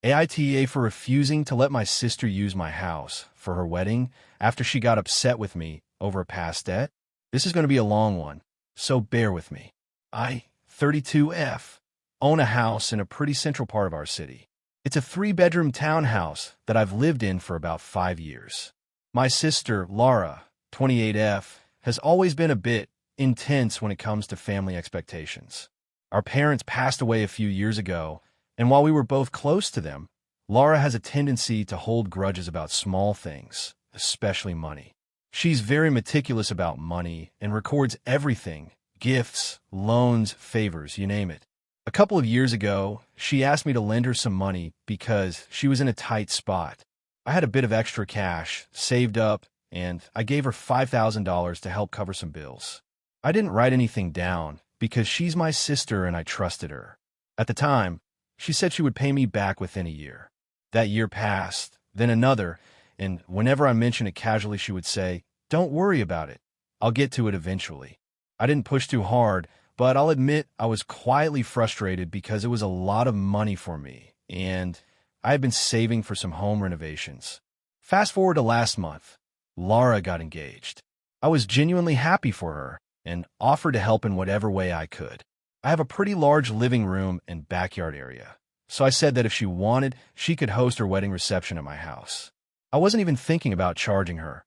AITA for refusing to let my sister use my house for her wedding after she got upset with me over a past debt. This is going to be a long one, so bear with me. I, 32F, own a house in a pretty central part of our city. It's a 3-bedroom townhouse that I've lived in for about 5 years. My sister, Laura, 28F, has always been a bit intense when it comes to family expectations. Our parents passed away a few years ago, and while we were both close to them, Laura has a tendency to hold grudges about small things, especially money. She's very meticulous about money and records everything: gifts, loans, favors, you name it. A couple of years ago, she asked me to lend her some money because she was in a tight spot. I had a bit of extra cash saved up, and I gave her $5,000 to help cover some bills. I didn't write anything down because she's my sister and I trusted her. At the time, she said she would pay me back within a year. That year passed, then another, and whenever I mentioned it casually, she would say, "Don't worry about it. I'll get to it eventually." I didn't push too hard, but I'll admit I was quietly frustrated because it was a lot of money for me, and I had been saving for some home renovations. Fast forward to last month, Laura got engaged. I was genuinely happy for her and offered to help in whatever way I could. I have a pretty large living room and backyard area, so I said that if she wanted, she could host her wedding reception at my house. I wasn't even thinking about charging her.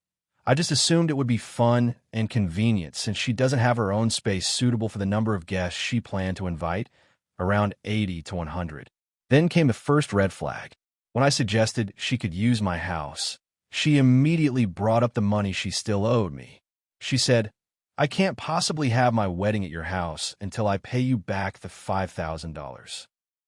I just assumed it would be fun and convenient since she doesn't have her own space suitable for the number of guests she planned to invite, around 80 to 100. Then came the first red flag. When I suggested she could use my house, she immediately brought up the money she still owed me. She said, "I can't possibly have my wedding at your house until I pay you back the $5,000.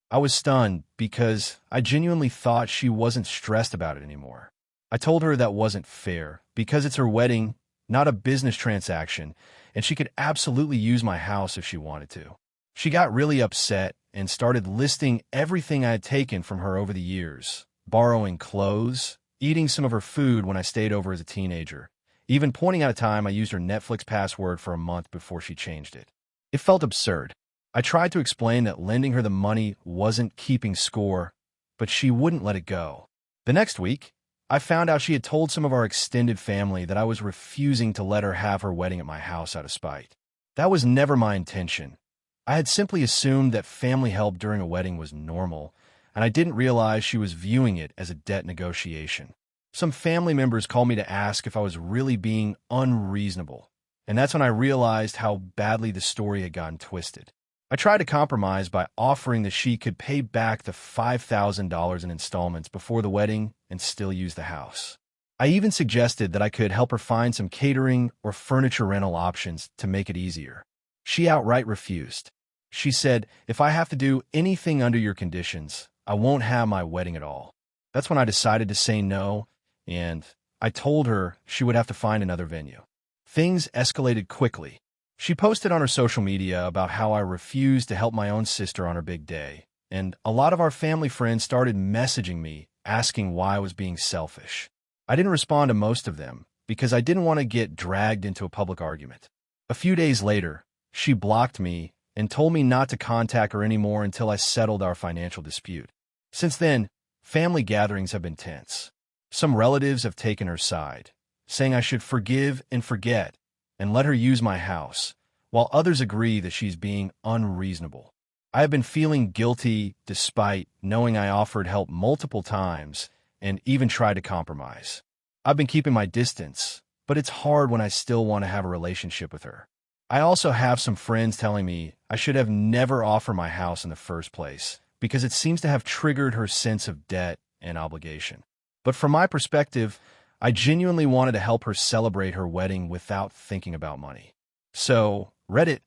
I was stunned because I genuinely thought she wasn't stressed about it anymore. I told her that wasn't fair because it's her wedding, not a business transaction, and she could absolutely use my house if she wanted to. She got really upset and started listing everything I had taken from her over the years, borrowing clothes, eating some of her food when I stayed over as a teenager, even pointing out a time I used her Netflix password for a month before she changed it. It felt absurd. I tried to explain that lending her the money wasn't keeping score, but she wouldn't let it go. The next week, I found out she had told some of our extended family that I was refusing to let her have her wedding at my house out of spite. That was never my intention. I had simply assumed that family help during a wedding was normal, and I didn't realize she was viewing it as a debt negotiation. Some family members called me to ask if I was really being unreasonable, and that's when I realized how badly the story had gotten twisted. I tried to compromise by offering that she could pay back the $5,000 in installments before the wedding and still use the house. I even suggested that I could help her find some catering or furniture rental options to make it easier. She outright refused. She said, "If I have to do anything under your conditions, I won't have my wedding at all." That's when I decided to say no, and I told her she would have to find another venue. Things escalated quickly. She posted on her social media about how I refused to help my own sister on her big day, and a lot of our family friends started messaging me asking why I was being selfish. I didn't respond to most of them because I didn't want to get dragged into a public argument. A few days later, she blocked me and told me not to contact her anymore until I settled our financial dispute. Since then, family gatherings have been tense. Some relatives have taken her side, saying I should forgive and forget and let her use my house, while others agree that she's being unreasonable. I have been feeling guilty despite knowing I offered help multiple times and even tried to compromise. I've been keeping my distance, but it's hard when I still want to have a relationship with her. I also have some friends telling me I should have never offered my house in the first place because it seems to have triggered her sense of debt and obligation. But from my perspective, I genuinely wanted to help her celebrate her wedding without thinking about money. So, Reddit,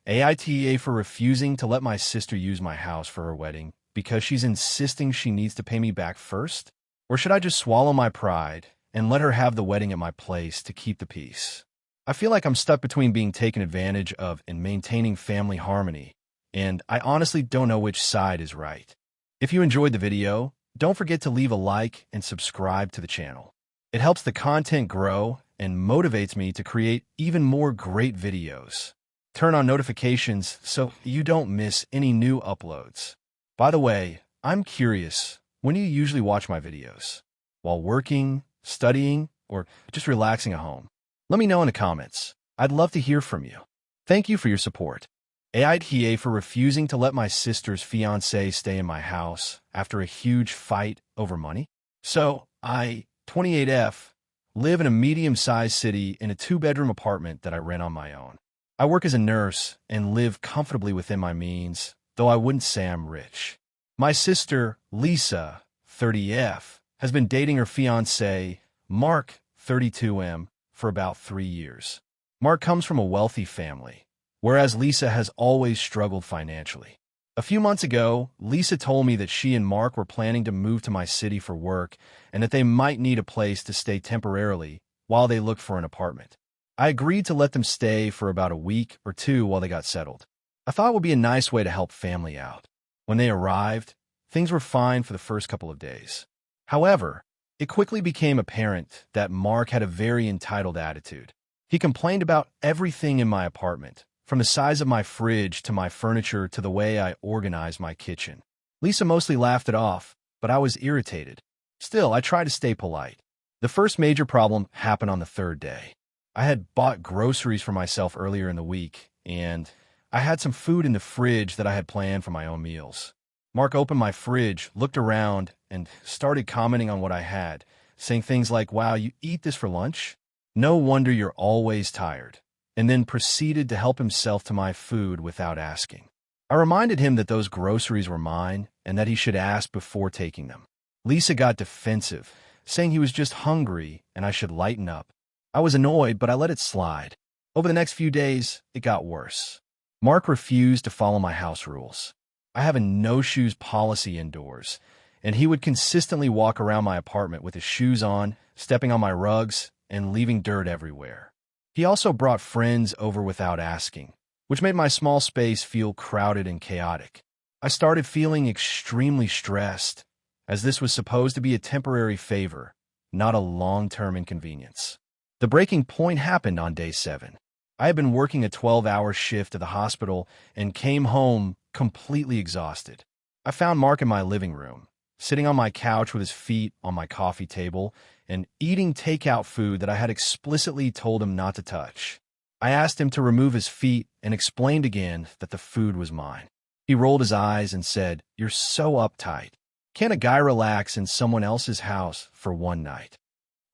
AITA for refusing to let my sister use my house for her wedding because she's insisting she needs to pay me back first? Or should I just swallow my pride and let her have the wedding at my place to keep the peace? I feel like I'm stuck between being taken advantage of and maintaining family harmony, and I honestly don't know which side is right. If you enjoyed the video, don't forget to leave a like and subscribe to the channel. It helps the content grow and motivates me to create even more great videos. Turn on notifications so you don't miss any new uploads. By the way, I'm curious, When do you usually watch my videos? While working, studying, or just relaxing at home? Let me know in the comments. I'd love to hear from you. Thank you for your support. AITA for refusing to let my sister's fiancé stay in my house after a huge fight over money. So, I, 28F, live in a medium-sized city in a 2-bedroom apartment that I rent on my own. I work as a nurse and live comfortably within my means, though I wouldn't say I'm rich. My sister, Lisa, 30F, has been dating her fiancé, Mark, 32M, for about 3 years. Mark comes from a wealthy family, whereas Lisa has always struggled financially. A few months ago, Lisa told me that she and Mark were planning to move to my city for work and that they might need a place to stay temporarily while they looked for an apartment. I agreed to let them stay for about a week or two while they got settled. I thought it would be a nice way to help family out. When they arrived, things were fine for the first couple of days. However, it quickly became apparent that Mark had a very entitled attitude. He complained about everything in my apartment, from the size of my fridge to my furniture to the way I organized my kitchen. Lisa mostly laughed it off, but I was irritated. Still, I tried to stay polite. The first major problem happened on the third day. I had bought groceries for myself earlier in the week, and I had some food in the fridge that I had planned for my own meals. Mark opened my fridge, looked around, and started commenting on what I had, saying things like, "Wow, you eat this for lunch? No wonder you're always tired," and then proceeded to help himself to my food without asking. I reminded him that those groceries were mine and that he should ask before taking them. Lisa got defensive, saying he was just hungry and I should lighten up. I was annoyed, but I let it slide. Over the next few days, it got worse. Mark refused to follow my house rules. I have a no-shoes policy indoors, and he would consistently walk around my apartment with his shoes on, stepping on my rugs, and leaving dirt everywhere. He also brought friends over without asking, which made my small space feel crowded and chaotic. I started feeling extremely stressed, as this was supposed to be a temporary favor, not a long-term inconvenience. The breaking point happened on day 7. I had been working a 12-hour shift at the hospital and came home completely exhausted. I found Mark in my living room, sitting on my couch with his feet on my coffee table and eating takeout food that I had explicitly told him not to touch. I asked him to remove his feet and explained again that the food was mine. He rolled his eyes and said, "You're so uptight. Can't a guy relax in someone else's house for one night?"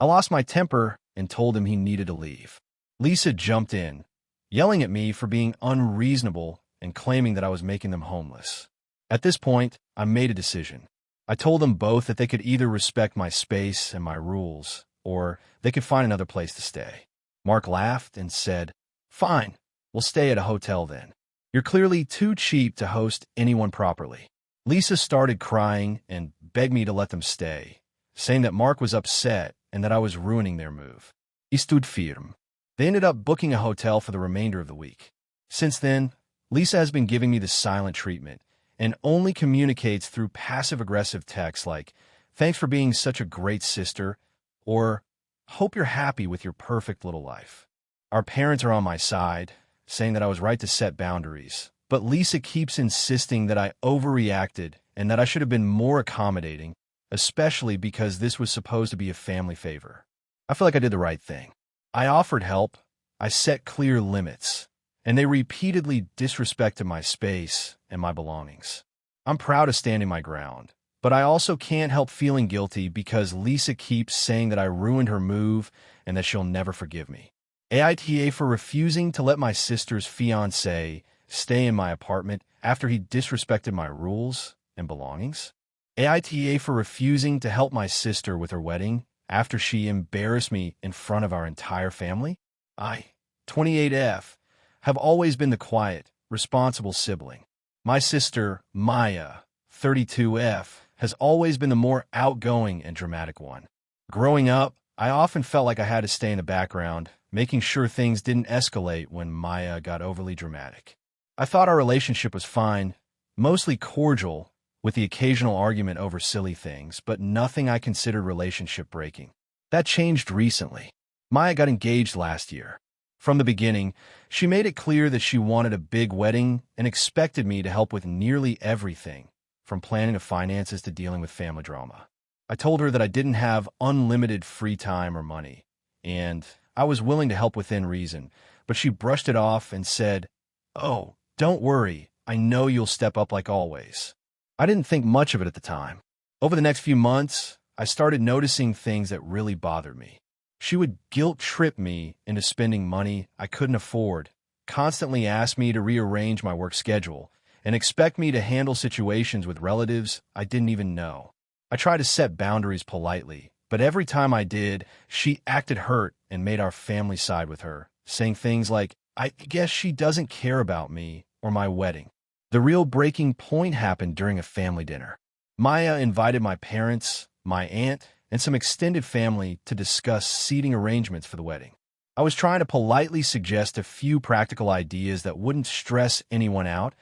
I lost my temper and told him he needed to leave. Lisa jumped in, yelling at me for being unreasonable and claiming that I was making them homeless. At this point, I made a decision. I told them both that they could either respect my space and my rules, or they could find another place to stay. Mark laughed and said, "Fine, we'll stay at a hotel then. You're clearly too cheap to host anyone properly." Lisa started crying and begged me to let them stay, saying that Mark was upset and that I was ruining their move. I stood firm. They ended up booking a hotel for the remainder of the week. Since then, Lisa has been giving me the silent treatment and only communicates through passive-aggressive texts like, "Thanks for being such a great sister," or "Hope you're happy with your perfect little life." Our parents are on my side, saying that I was right to set boundaries, but Lisa keeps insisting that I overreacted and that I should have been more accommodating, especially because this was supposed to be a family favor. I feel like I did the right thing. I offered help, I set clear limits, and they repeatedly disrespected my space and my belongings. I'm proud of standing my ground, but I also can't help feeling guilty because Lisa keeps saying that I ruined her move and that she'll never forgive me. AITA for refusing to let my sister's fiancé stay in my apartment after he disrespected my rules and belongings. AITA for refusing to help my sister with her wedding after she embarrassed me in front of our entire family. I, 28F, have always been the quiet, responsible sibling. My sister, Maya, 32F, has always been the more outgoing and dramatic one. Growing up, I often felt like I had to stay in the background, making sure things didn't escalate when Maya got overly dramatic. I thought our relationship was fine, mostly cordial, with the occasional argument over silly things, but nothing I considered relationship breaking. That changed recently. Maya got engaged last year. From the beginning, she made it clear that she wanted a big wedding and expected me to help with nearly everything, from planning to finances to dealing with family drama. I told her that I didn't have unlimited free time or money, and I was willing to help within reason, but she brushed it off and said, "Oh, don't worry, I know you'll step up like always." I didn't think much of it at the time. Over the next few months, I started noticing things that really bothered me. She would guilt-trip me into spending money I couldn't afford, constantly ask me to rearrange my work schedule, and expect me to handle situations with relatives I didn't even know. I tried to set boundaries politely, but every time I did, she acted hurt and made our family side with her, saying things like, "I guess she doesn't care about me or my wedding." The real breaking point happened during a family dinner. Maya invited my parents, my aunt, and some extended family to discuss seating arrangements for the wedding. I was trying to politely suggest a few practical ideas that wouldn't stress anyone out,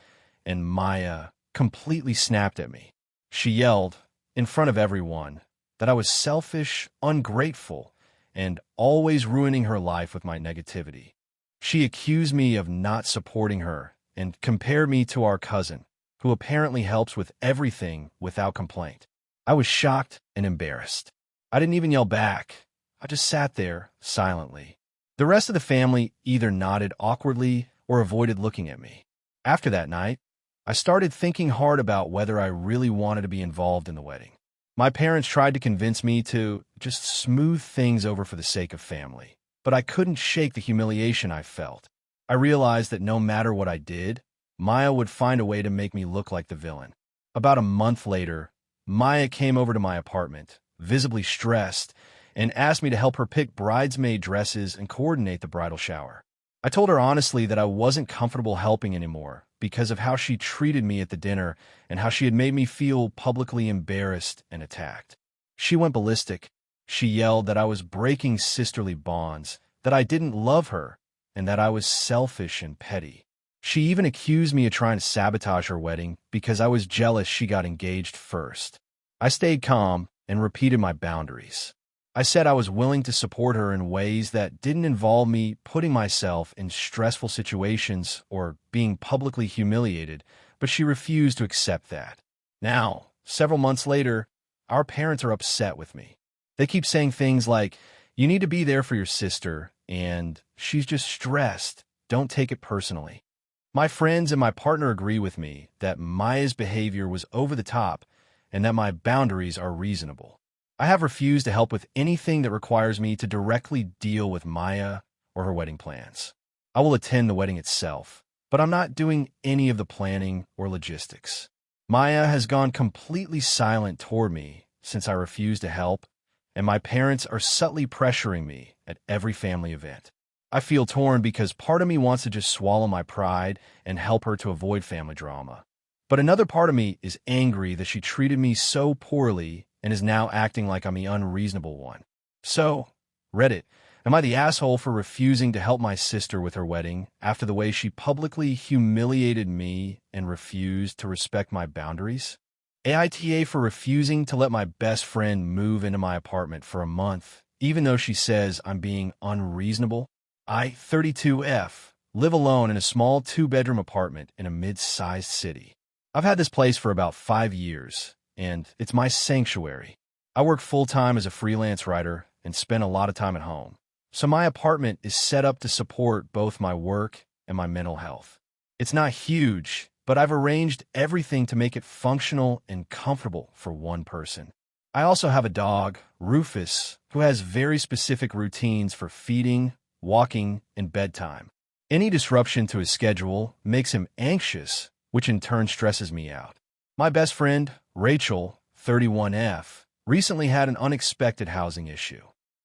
and Maya completely snapped at me. She yelled, in front of everyone, that I was selfish, ungrateful, and always ruining her life with my negativity. She accused me of not supporting her and compared me to our cousin, who apparently helps with everything without complaint. I was shocked and embarrassed. I didn't even yell back. I just sat there silently. The rest of the family either nodded awkwardly or avoided looking at me. After that night, I started thinking hard about whether I really wanted to be involved in the wedding. My parents tried to convince me to just smooth things over for the sake of family, but I couldn't shake the humiliation I felt. I realized that no matter what I did, Maya would find a way to make me look like the villain. About a month later, Maya came over to my apartment, visibly stressed, and asked me to help her pick bridesmaid dresses and coordinate the bridal shower. I told her honestly that I wasn't comfortable helping anymore because of how she treated me at the dinner and how she had made me feel publicly embarrassed and attacked. She went ballistic. She yelled that I was breaking sisterly bonds, that I didn't love her, and that I was selfish and petty. She even accused me of trying to sabotage her wedding because I was jealous she got engaged first. I stayed calm and repeated my boundaries. I said I was willing to support her in ways that didn't involve me putting myself in stressful situations or being publicly humiliated, but she refused to accept that. Now, several months later, our parents are upset with me. They keep saying things like, "You need to be there for your sister," and "She's just stressed. Don't take it personally." My friends and my partner agree with me that Maya's behavior was over the top and that my boundaries are reasonable. I have refused to help with anything that requires me to directly deal with Maya or her wedding plans. I will attend the wedding itself, but I'm not doing any of the planning or logistics. Maya has gone completely silent toward me since I refused to help, and my parents are subtly pressuring me at every family event. I feel torn because part of me wants to just swallow my pride and help her to avoid family drama. But another part of me is angry that she treated me so poorly and is now acting like I'm the unreasonable one. So, Reddit, am I the asshole for refusing to help my sister with her wedding after the way she publicly humiliated me and refused to respect my boundaries? AITA for refusing to let my best friend move into my apartment for a month, even though she says I'm being unreasonable? I, 32F, live alone in a small 2-bedroom apartment in a mid-sized city. I've had this place for about 5 years, and it's my sanctuary. I work full-time as a freelance writer and spend a lot of time at home. So my apartment is set up to support both my work and my mental health. It's not huge, but I've arranged everything to make it functional and comfortable for one person. I also have a dog, Rufus, who has very specific routines for feeding, walking, and bedtime. Any disruption to his schedule makes him anxious, which in turn stresses me out. My best friend, Rachel, 31F, recently had an unexpected housing issue.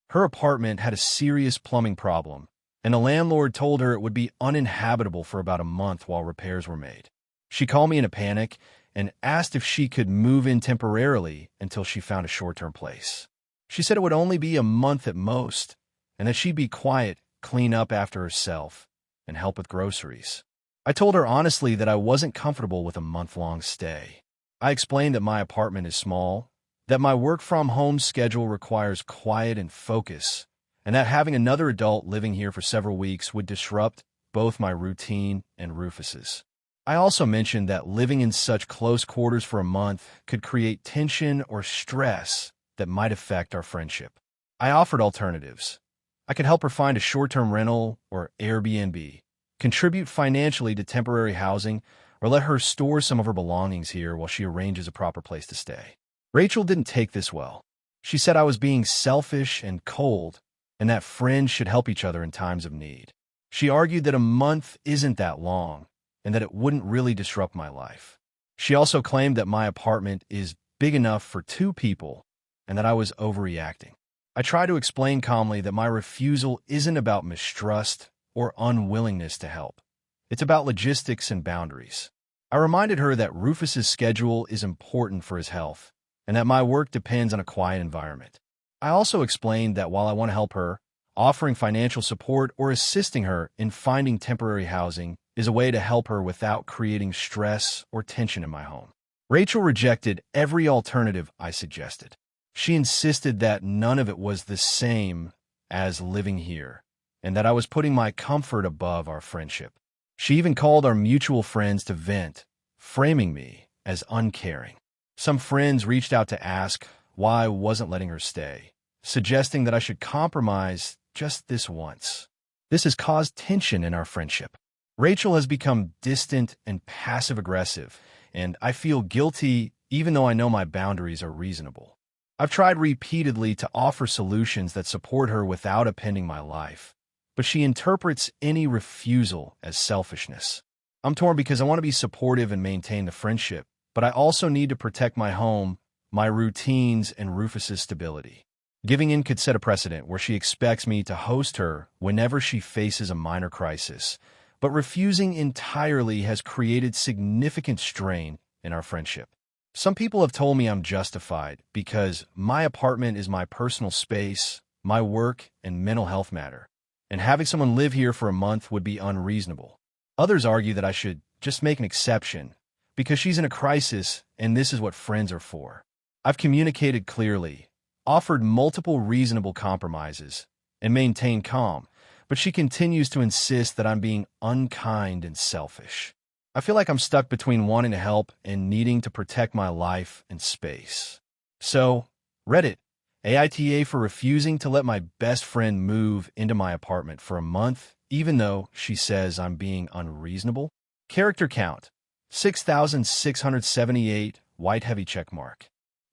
Her apartment had a serious plumbing problem, and the landlord told her it would be uninhabitable for about a month while repairs were made. She called me in a panic and asked if she could move in temporarily until she found a short-term place. She said it would only be a month at most, and that she'd be quiet, clean up after herself, and help with groceries. I told her honestly that I wasn't comfortable with a month-long stay. I explained that my apartment is small, that my work-from-home schedule requires quiet and focus, and that having another adult living here for several weeks would disrupt both my routine and Rufus's. I also mentioned that living in such close quarters for a month could create tension or stress that might affect our friendship. I offered alternatives. I could help her find a short-term rental or Airbnb, contribute financially to temporary housing, or let her store some of her belongings here while she arranges a proper place to stay. Rachel didn't take this well. She said I was being selfish and cold, and that friends should help each other in times of need. She argued that a month isn't that long, and that it wouldn't really disrupt my life. She also claimed that my apartment is big enough for 2 people, and that I was overreacting. I tried to explain calmly that my refusal isn't about mistrust or unwillingness to help. It's about logistics and boundaries. I reminded her that Rufus's schedule is important for his health, and that my work depends on a quiet environment. I also explained that while I want to help her, offering financial support or assisting her in finding temporary housing is a way to help her without creating stress or tension in my home. Rachel rejected every alternative I suggested. She insisted that none of it was the same as living here, and that I was putting my comfort above our friendship. She even called our mutual friends to vent, framing me as uncaring. Some friends reached out to ask why I wasn't letting her stay, suggesting that I should compromise just this once. This has caused tension in our friendship. Rachel has become distant and passive-aggressive, and I feel guilty even though I know my boundaries are reasonable. I've tried repeatedly to offer solutions that support her without upending my life, but she interprets any refusal as selfishness. I'm torn because I want to be supportive and maintain the friendship, but I also need to protect my home, my routines, and Rufus's stability. Giving in could set a precedent where she expects me to host her whenever she faces a minor crisis, but refusing entirely has created significant strain in our friendship. Some people have told me I'm justified because my apartment is my personal space, my work, and mental health matter, and having someone live here for a month would be unreasonable. Others argue that I should just make an exception because she's in a crisis and this is what friends are for. I've communicated clearly, offered multiple reasonable compromises, and maintained calm, but she continues to insist that I'm being unkind and selfish. I feel like I'm stuck between wanting to help and needing to protect my life and space. So, Reddit, AITA for refusing to let my best friend move into my apartment for a month, even though she says I'm being unreasonable. Character count, 6,678, white heavy checkmark.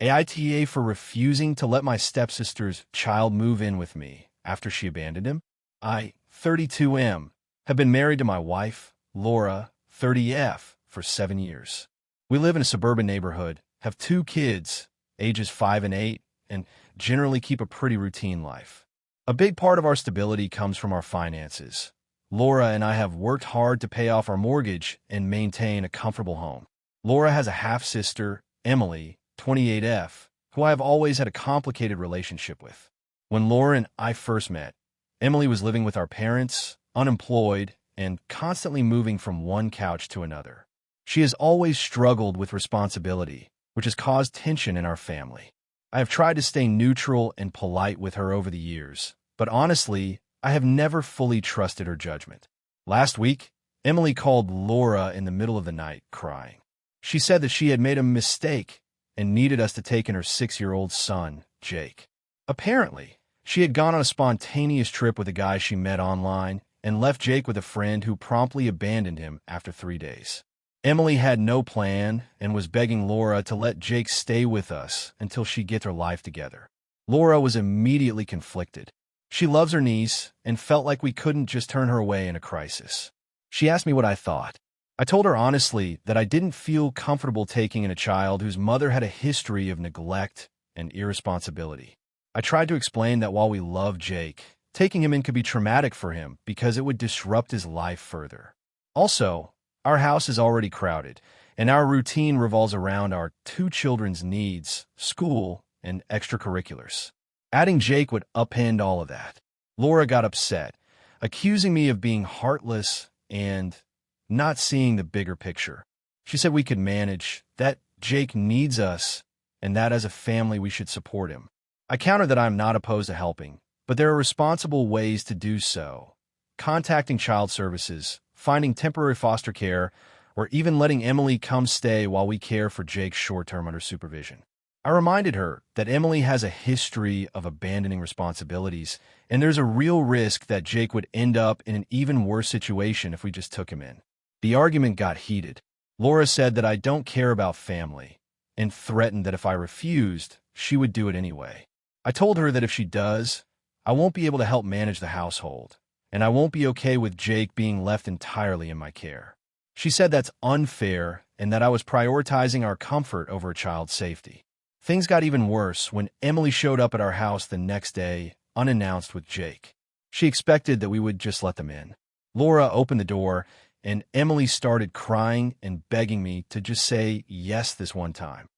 AITA for refusing to let my stepsister's child move in with me after she abandoned him. I, 32M, have been married to my wife, Laura, 30F, for 7 years. We live in a suburban neighborhood, have 2 kids, ages 5 and 8, and generally keep a pretty routine life. A big part of our stability comes from our finances. Laura and I have worked hard to pay off our mortgage and maintain a comfortable home. Laura has a half-sister, Emily, 28F, who I have always had a complicated relationship with. When Laura and I first met, Emily was living with our parents, unemployed, and constantly moving from one couch to another. She has always struggled with responsibility, which has caused tension in our family. I have tried to stay neutral and polite with her over the years, but honestly, I have never fully trusted her judgment. Last week, Emily called Laura in the middle of the night, crying. She said that she had made a mistake and needed us to take in her 6-year-old son, Jake. Apparently, she had gone on a spontaneous trip with a guy she met online and left Jake with a friend who promptly abandoned him after 3 days. Emily had no plan and was begging Laura to let Jake stay with us until she gets her life together. Laura was immediately conflicted. She loves her niece and felt like we couldn't just turn her away in a crisis. She asked me what I thought. I told her honestly that I didn't feel comfortable taking in a child whose mother had a history of neglect and irresponsibility. I tried to explain that while we love Jake, taking him in could be traumatic for him because it would disrupt his life further. Also, our house is already crowded, and our routine revolves around our 2 children's needs, school, and extracurriculars. Adding Jake would upend all of that. Laura got upset, accusing me of being heartless and not seeing the bigger picture. She said we could manage, that Jake needs us, and that as a family we should support him. I countered that I'm not opposed to helping, but there are responsible ways to do so. Contacting child services, finding temporary foster care, or even letting Emily come stay while we care for Jake short-term under supervision. I reminded her that Emily has a history of abandoning responsibilities, and there's a real risk that Jake would end up in an even worse situation if we just took him in. The argument got heated. Laura said that I don't care about family, and threatened that if I refused, she would do it anyway. I told her that if she does, I won't be able to help manage the household, and I won't be okay with Jake being left entirely in my care. She said that's unfair and that I was prioritizing our comfort over a child's safety. Things got even worse when Emily showed up at our house the next day, unannounced with Jake. She expected that we would just let them in. Laura opened the door, and Emily started crying and begging me to just say yes this one time.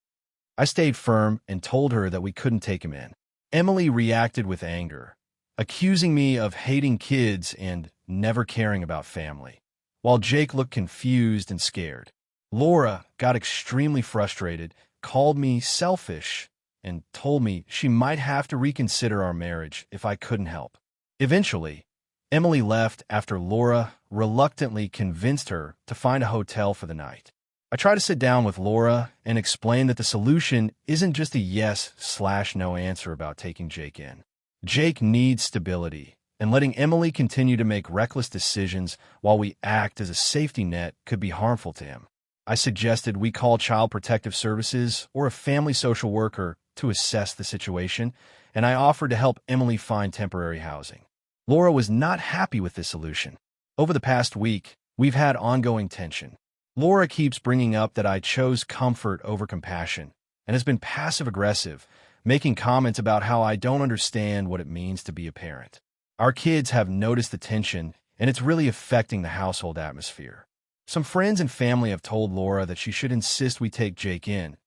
I stayed firm and told her that we couldn't take him in. Emily reacted with anger, accusing me of hating kids and never caring about family, while Jake looked confused and scared. Laura got extremely frustrated, called me selfish, and told me she might have to reconsider our marriage if I couldn't help. Eventually, Emily left after Laura reluctantly convinced her to find a hotel for the night. I tried to sit down with Laura and explain that the solution isn't just a yes/no answer about taking Jake in. Jake needs stability, and letting Emily continue to make reckless decisions while we act as a safety net could be harmful to him. I suggested we call Child Protective Services or a family social worker to assess the situation, and I offered to help Emily find temporary housing. Laura was not happy with this solution. Over the past week, we've had ongoing tension. Laura keeps bringing up that I chose comfort over compassion and has been passive-aggressive, making comments about how I don't understand what it means to be a parent. Our kids have noticed the tension, and it's really affecting the household atmosphere. Some friends and family have told Laura that she should insist we take Jake in,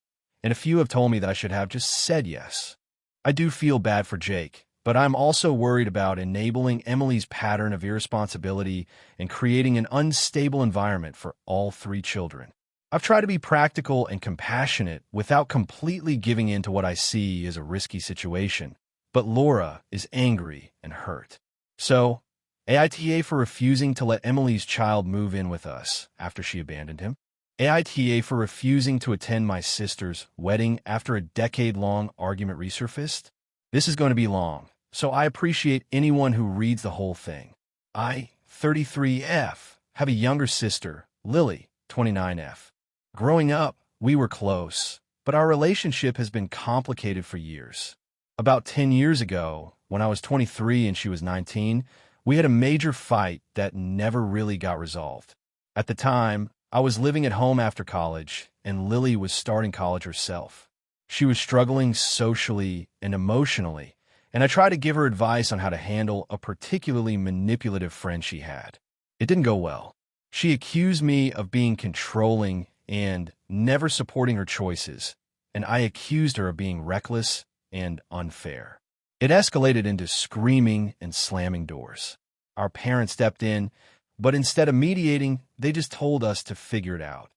and a few have told me that I should have just said yes. I do feel bad for Jake, but I'm also worried about enabling Emily's pattern of irresponsibility and creating an unstable environment for all three children. I've tried to be practical and compassionate without completely giving in to what I see as a risky situation, but Laura is angry and hurt. So, AITA for refusing to let Emily's child move in with us after she abandoned him. AITA for refusing to attend my sister's wedding after a decade-long argument resurfaced. This is going to be long, so I appreciate anyone who reads the whole thing. I, 33F, have a younger sister, Lily, 29F. Growing up, we were close, but our relationship has been complicated for years. About 10 years ago, when I was 23 and she was 19, we had a major fight that never really got resolved. At the time, I was living at home after college, and Lily was starting college herself. She was struggling socially and emotionally, and I tried to give her advice on how to handle a particularly manipulative friend she had. It didn't go well. She accused me of being controlling and never supporting her choices, and I accused her of being reckless and unfair. It escalated into screaming and slamming doors. Our parents stepped in, but instead of mediating, they just told us to figure it out.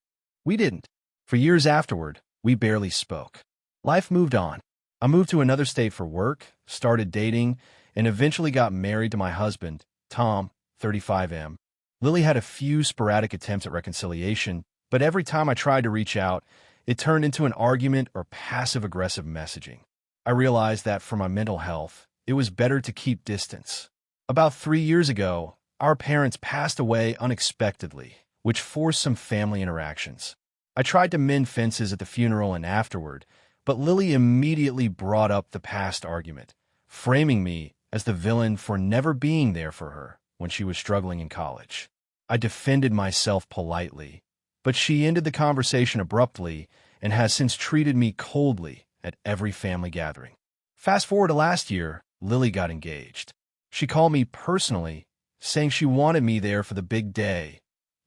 We didn't. For years afterward, we barely spoke. Life moved on. I moved to another state for work, started dating, and eventually got married to my husband, Tom, 35M. Lily had a few sporadic attempts at reconciliation, but every time I tried to reach out, it turned into an argument or passive-aggressive messaging. I realized that for my mental health, it was better to keep distance. About 3 years ago, our parents passed away unexpectedly, which forced some family interactions. I tried to mend fences at the funeral and afterward, but Lily immediately brought up the past argument, framing me as the villain for never being there for her when she was struggling in college. I defended myself politely, but she ended the conversation abruptly and has since treated me coldly at every family gathering. Fast forward to last year, Lily got engaged. She called me personally, saying she wanted me there for the big day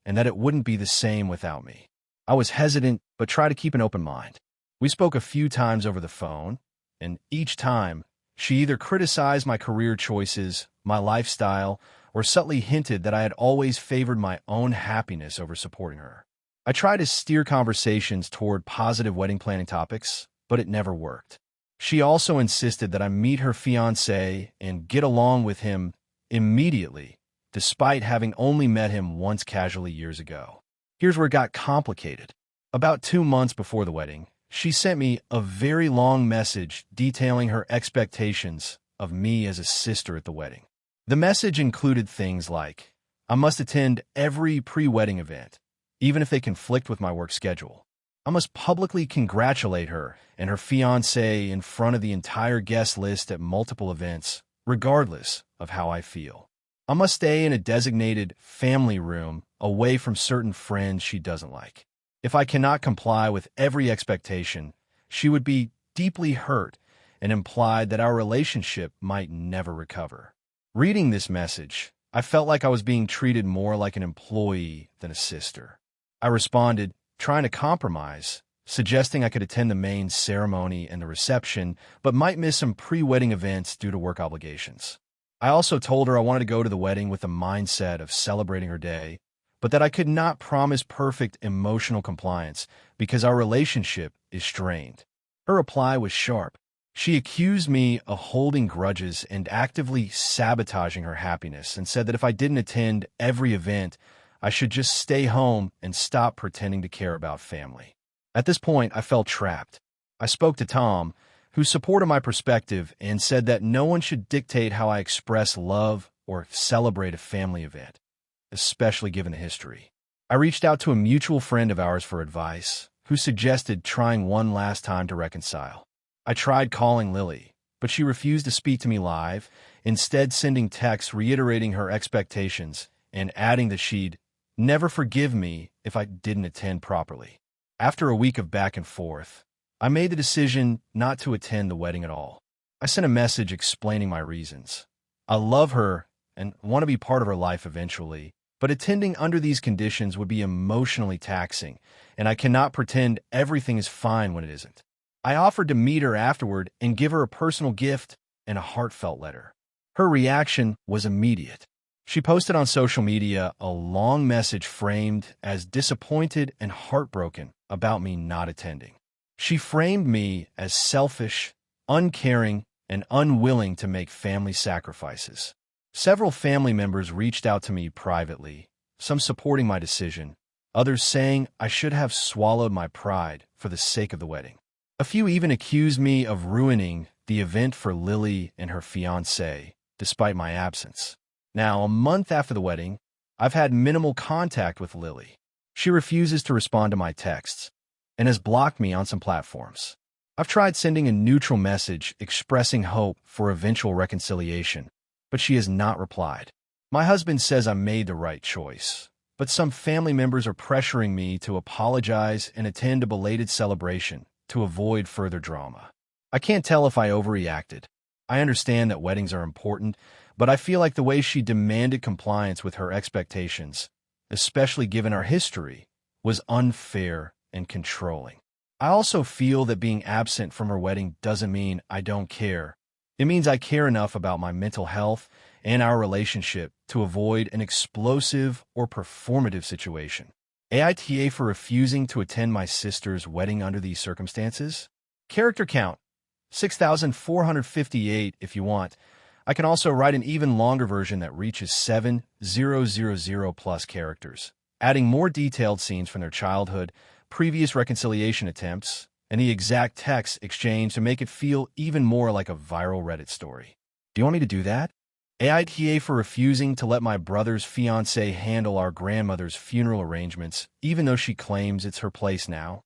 and that it wouldn't be the same without me. I was hesitant, but tried to keep an open mind. We spoke a few times over the phone, and each time, she either criticized my career choices, my lifestyle, or subtly hinted that I had always favored my own happiness over supporting her. I tried to steer conversations toward positive wedding planning topics, but it never worked. She also insisted that I meet her fiancé and get along with him immediately, despite having only met him once casually years ago. Here's where it got complicated. About 2 months before the wedding, she sent me a very long message detailing her expectations of me as a sister at the wedding. The message included things like, I must attend every pre-wedding event, even if they conflict with my work schedule. I must publicly congratulate her and her fiancé in front of the entire guest list at multiple events, regardless of how I feel. I must stay in a designated family room away from certain friends she doesn't like. If I cannot comply with every expectation, she would be deeply hurt and implied that our relationship might never recover. Reading this message, I felt like I was being treated more like an employee than a sister. I responded, trying to compromise, suggesting I could attend the main ceremony and the reception, but might miss some pre-wedding events due to work obligations. I also told her I wanted to go to the wedding with the mindset of celebrating her day, but that I could not promise perfect emotional compliance because our relationship is strained. Her reply was sharp. She accused me of holding grudges and actively sabotaging her happiness and said that if I didn't attend every event, I should just stay home and stop pretending to care about family. At this point, I felt trapped. I spoke to Tom, who supported my perspective and said that no one should dictate how I express love or celebrate a family event, especially given the history. I reached out to a mutual friend of ours for advice, who suggested trying one last time to reconcile. I tried calling Lily, but she refused to speak to me live, instead sending texts reiterating her expectations and adding that she'd never forgive me if I didn't attend properly. After a week of back and forth, I made the decision not to attend the wedding at all. I sent a message explaining my reasons. I love her and want to be part of her life eventually, but attending under these conditions would be emotionally taxing, and I cannot pretend everything is fine when it isn't. I offered to meet her afterward and give her a personal gift and a heartfelt letter. Her reaction was immediate. She posted on social media a long message framed as disappointed and heartbroken about me not attending. She framed me as selfish, uncaring, and unwilling to make family sacrifices. Several family members reached out to me privately, some supporting my decision, others saying I should have swallowed my pride for the sake of the wedding. A few even accused me of ruining the event for Lily and her fiancé, despite my absence. Now, a month after the wedding, I've had minimal contact with Lily. She refuses to respond to my texts and has blocked me on some platforms. I've tried sending a neutral message expressing hope for eventual reconciliation, but she has not replied. My husband says I made the right choice, but some family members are pressuring me to apologize and attend a belated celebration to avoid further drama. I can't tell if I overreacted. I understand that weddings are important, but I feel like the way she demanded compliance with her expectations, especially given our history, was unfair and controlling. I also feel that being absent from her wedding doesn't mean I don't care. It means I care enough about my mental health and our relationship to avoid an explosive or performative situation. AITA for refusing to attend my sister's wedding under these circumstances? Character count, 6,458 if you want. I can also write an even longer version that reaches 7,000 plus characters, adding more detailed scenes from their childhood, previous reconciliation attempts, and the exact text exchanged to make it feel even more like a viral Reddit story. Do you want me to do that? AITA for refusing to let my brother's fiancé handle our grandmother's funeral arrangements, even though she claims it's her place now.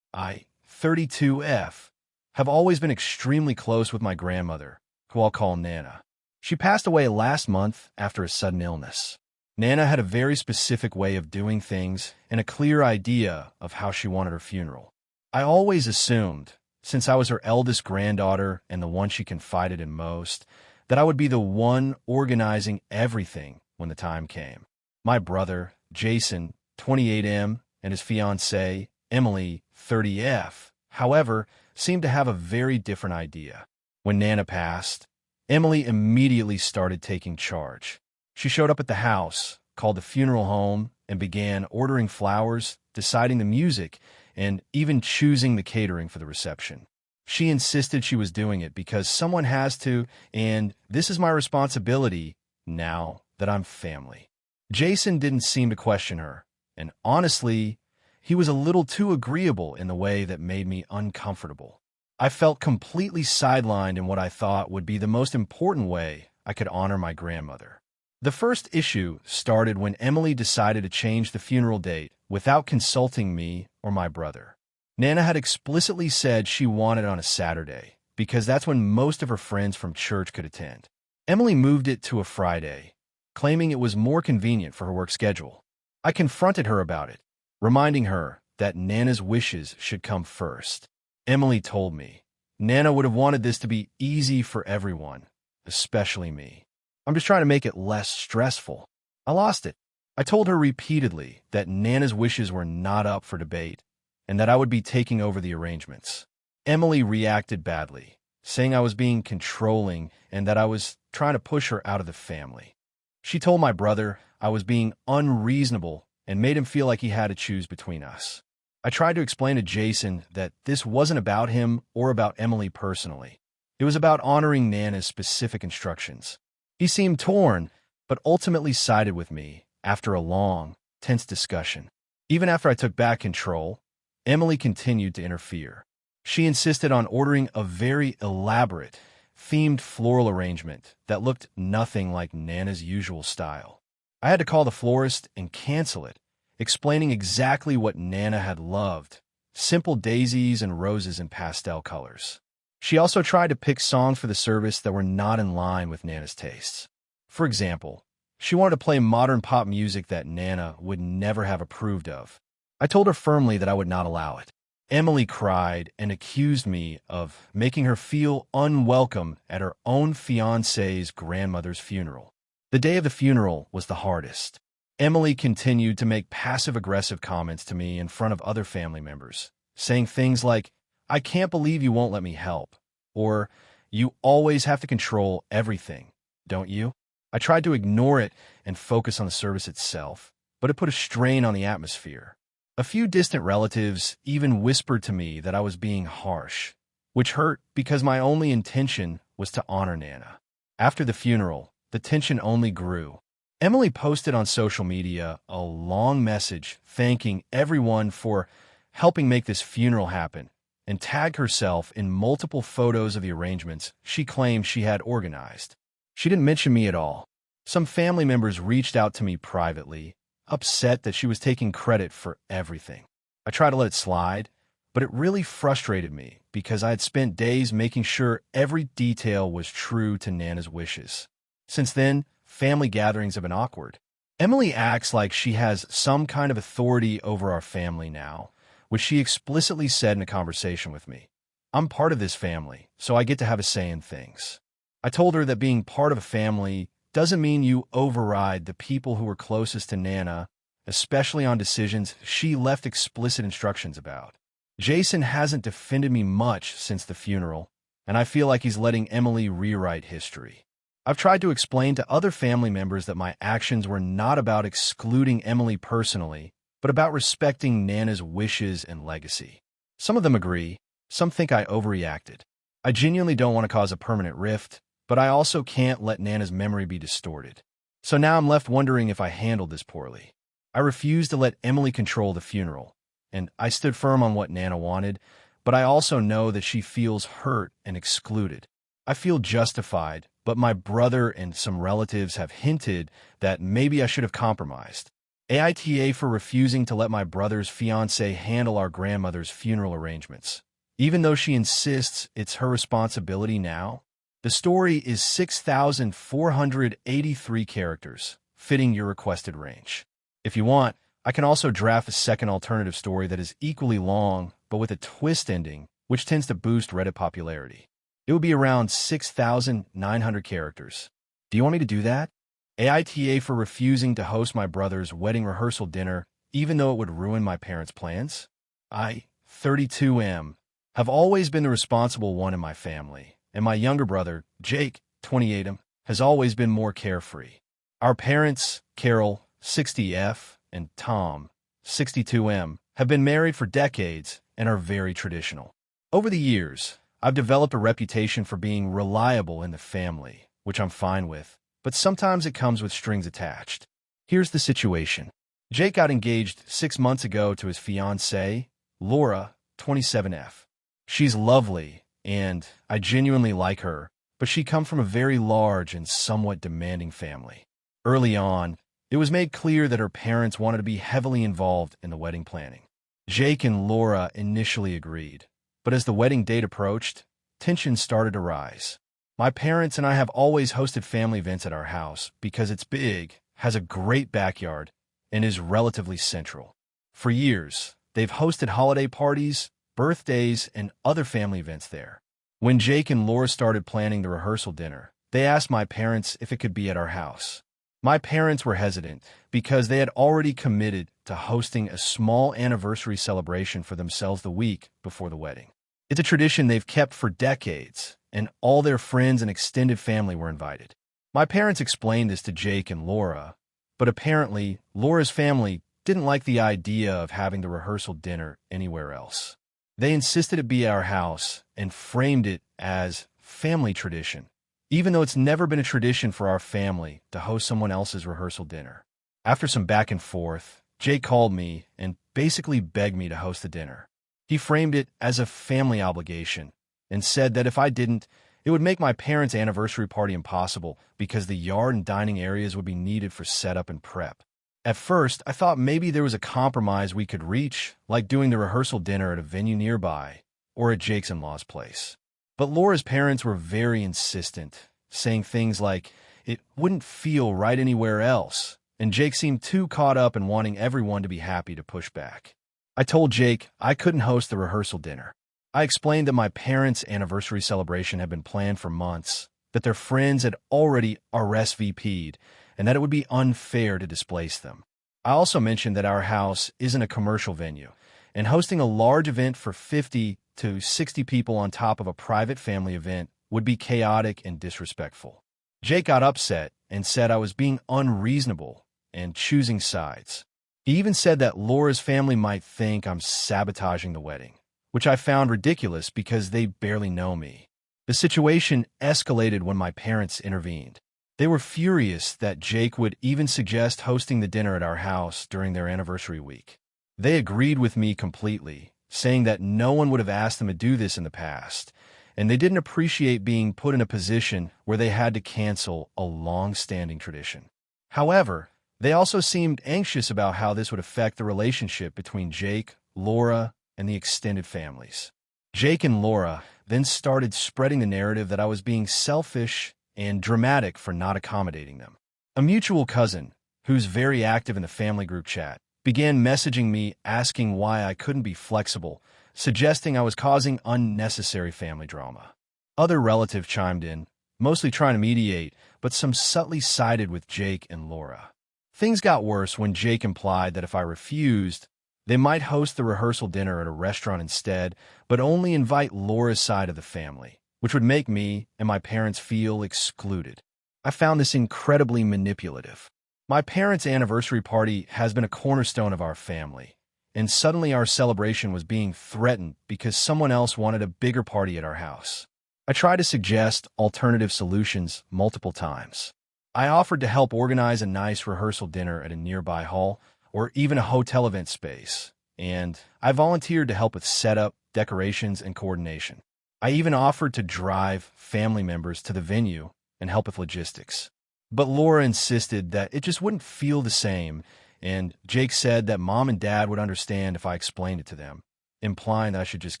I, 32F, have always been extremely close with my grandmother, who I'll call Nana. She passed away last month after a sudden illness. Nana had a very specific way of doing things and a clear idea of how she wanted her funeral. I always assumed, since I was her eldest granddaughter and the one she confided in most, that I would be the one organizing everything when the time came. My brother, Jason, 28M, and his fiancée, Emily, 30F, however, seemed to have a very different idea. When Nana passed, Emily immediately started taking charge. She showed up at the house, called the funeral home, and began ordering flowers, deciding the music, and even choosing the catering for the reception. She insisted she was doing it because someone has to, and this is my responsibility now that I'm family. Jason didn't seem to question her, And honestly, he was a little too agreeable in the way that made me uncomfortable. I felt completely sidelined in what I thought would be the most important way I could honor my grandmother. The first issue started when Emily decided to change the funeral date without consulting me or my brother. Nana had explicitly said she wanted it on a Saturday because that's when most of her friends from church could attend. Emily moved it to a Friday, claiming it was more convenient for her work schedule. I confronted her about it, reminding her that Nana's wishes should come first. Emily told me Nana would have wanted this to be easy for everyone, especially me. I'm just trying to make it less stressful. I lost it. I told her repeatedly that Nana's wishes were not up for debate and that I would be taking over the arrangements. Emily reacted badly, saying I was being controlling and that I was trying to push her out of the family. She told my brother I was being unreasonable and made him feel like he had to choose between us. I tried to explain to Jason that this wasn't about him or about Emily personally. It was about honoring Nana's specific instructions. He seemed torn, but ultimately sided with me after a long, tense discussion. Even after I took back control, Emily continued to interfere. She insisted on ordering a very elaborate, themed floral arrangement that looked nothing like Nana's usual style. I had to call the florist and cancel it, explaining exactly what Nana had loved: simple daisies and roses in pastel colors. She also tried to pick songs for the service that were not in line with Nana's tastes. For example, she wanted to play modern pop music that Nana would never have approved of. I told her firmly that I would not allow it. Emily cried and accused me of making her feel unwelcome at her own fiancé's grandmother's funeral. The day of the funeral was the hardest. Emily continued to make passive-aggressive comments to me in front of other family members, saying things like, "I can't believe you won't let me help," or "You always have to control everything, don't you?" I tried to ignore it and focus on the service itself, but it put a strain on the atmosphere. A few distant relatives even whispered to me that I was being harsh, which hurt because my only intention was to honor Nana. After the funeral, the tension only grew. Emily posted on social media a long message thanking everyone for helping make this funeral happen and tagged herself in multiple photos of the arrangements she claimed she had organized. She didn't mention me at all. Some family members reached out to me privately, upset that she was taking credit for everything. I tried to let it slide, but it really frustrated me because I had spent days making sure every detail was true to Nana's wishes. Since then, family gatherings have been awkward. Emily acts like she has some kind of authority over our family now, which she explicitly said in a conversation with me. I'm part of this family, so I get to have a say in things. I told her that being part of a family doesn't mean you override the people who were closest to Nana, especially on decisions she left explicit instructions about. Jason hasn't defended me much since the funeral, and I feel like he's letting Emily rewrite history. I've tried to explain to other family members that my actions were not about excluding Emily personally, but about respecting Nana's wishes and legacy. Some of them agree, some think I overreacted. I genuinely don't want to cause a permanent rift, but I also can't let Nana's memory be distorted. So now I'm left wondering if I handled this poorly. I refused to let Emily control the funeral, and I stood firm on what Nana wanted, but I also know that she feels hurt and excluded. I feel justified, but my brother and some relatives have hinted that maybe I should have compromised. AITA for refusing to let my brother's fiancé handle our grandmother's funeral arrangements, even though she insists it's her responsibility now. The story is 6,483 characters, fitting your requested range. If you want, I can also draft a second alternative story that is equally long, but with a twist ending, which tends to boost Reddit popularity. It would be around 6,900 characters. Do you want me to do that? AITA for refusing to host my brother's wedding rehearsal dinner, even though it would ruin my parents' plans? I, 32M, have always been the responsible one in my family, and my younger brother, Jake, 28M, has always been more carefree. Our parents, Carol, 60F, and Tom, 62M, have been married for decades and are very traditional. Over the years, I've developed a reputation for being reliable in the family, which I'm fine with, but sometimes it comes with strings attached. Here's the situation. Jake got engaged 6 months ago to his fiancée, Laura, 27F. She's lovely, and I genuinely like her, but she comes from a very large and somewhat demanding family. Early on, it was made clear that her parents wanted to be heavily involved in the wedding planning. Jake and Laura initially agreed, but as the wedding date approached, tension started to rise. My parents and I have always hosted family events at our house because it's big, has a great backyard, and is relatively central. For years, they've hosted holiday parties, birthdays, and other family events there. When Jake and Laura started planning the rehearsal dinner, they asked my parents if it could be at our house. My parents were hesitant because they had already committed to hosting a small anniversary celebration for themselves the week before the wedding. It's a tradition they've kept for decades, and all their friends and extended family were invited. My parents explained this to Jake and Laura, but apparently Laura's family didn't like the idea of having the rehearsal dinner anywhere else. They insisted it be at our house and framed it as family tradition, even though it's never been a tradition for our family to host someone else's rehearsal dinner. After some back and forth, Jake called me and basically begged me to host the dinner. He framed it as a family obligation and said that if I didn't, it would make my parents' anniversary party impossible because the yard and dining areas would be needed for setup and prep. At first, I thought maybe there was a compromise we could reach, like doing the rehearsal dinner at a venue nearby or at Jake's in-laws' place. But Laura's parents were very insistent, saying things like, it wouldn't feel right anywhere else, and Jake seemed too caught up in wanting everyone to be happy to push back. I told Jake I couldn't host the rehearsal dinner. I explained that my parents' anniversary celebration had been planned for months, that their friends had already RSVP'd, and that it would be unfair to displace them. I also mentioned that our house isn't a commercial venue, and hosting a large event for 50 to 60 people on top of a private family event would be chaotic and disrespectful. Jake got upset and said I was being unreasonable and choosing sides. He even said that Laura's family might think I'm sabotaging the wedding, which I found ridiculous because they barely know me. The situation escalated when my parents intervened. They were furious that Jake would even suggest hosting the dinner at our house during their anniversary week. They agreed with me completely, saying that no one would have asked them to do this in the past, and they didn't appreciate being put in a position where they had to cancel a long-standing tradition. However, they also seemed anxious about how this would affect the relationship between Jake, Laura, and the extended families. Jake and Laura then started spreading the narrative that I was being selfish and dramatic for not accommodating them. A mutual cousin, who's very active in the family group chat, began messaging me asking why I couldn't be flexible, suggesting I was causing unnecessary family drama. Other relatives chimed in, mostly trying to mediate, but some subtly sided with Jake and Laura. Things got worse when Jake implied that if I refused, they might host the rehearsal dinner at a restaurant instead, but only invite Laura's side of the family, which would make me and my parents feel excluded. I found this incredibly manipulative. My parents' anniversary party has been a cornerstone of our family, and suddenly our celebration was being threatened because someone else wanted a bigger party at our house. I tried to suggest alternative solutions multiple times. I offered to help organize a nice rehearsal dinner at a nearby hall, or even a hotel event space, and I volunteered to help with setup, decorations, and coordination. I even offered to drive family members to the venue and help with logistics. But Laura insisted that it just wouldn't feel the same, and Jake said that Mom and Dad would understand if I explained it to them, implying that I should just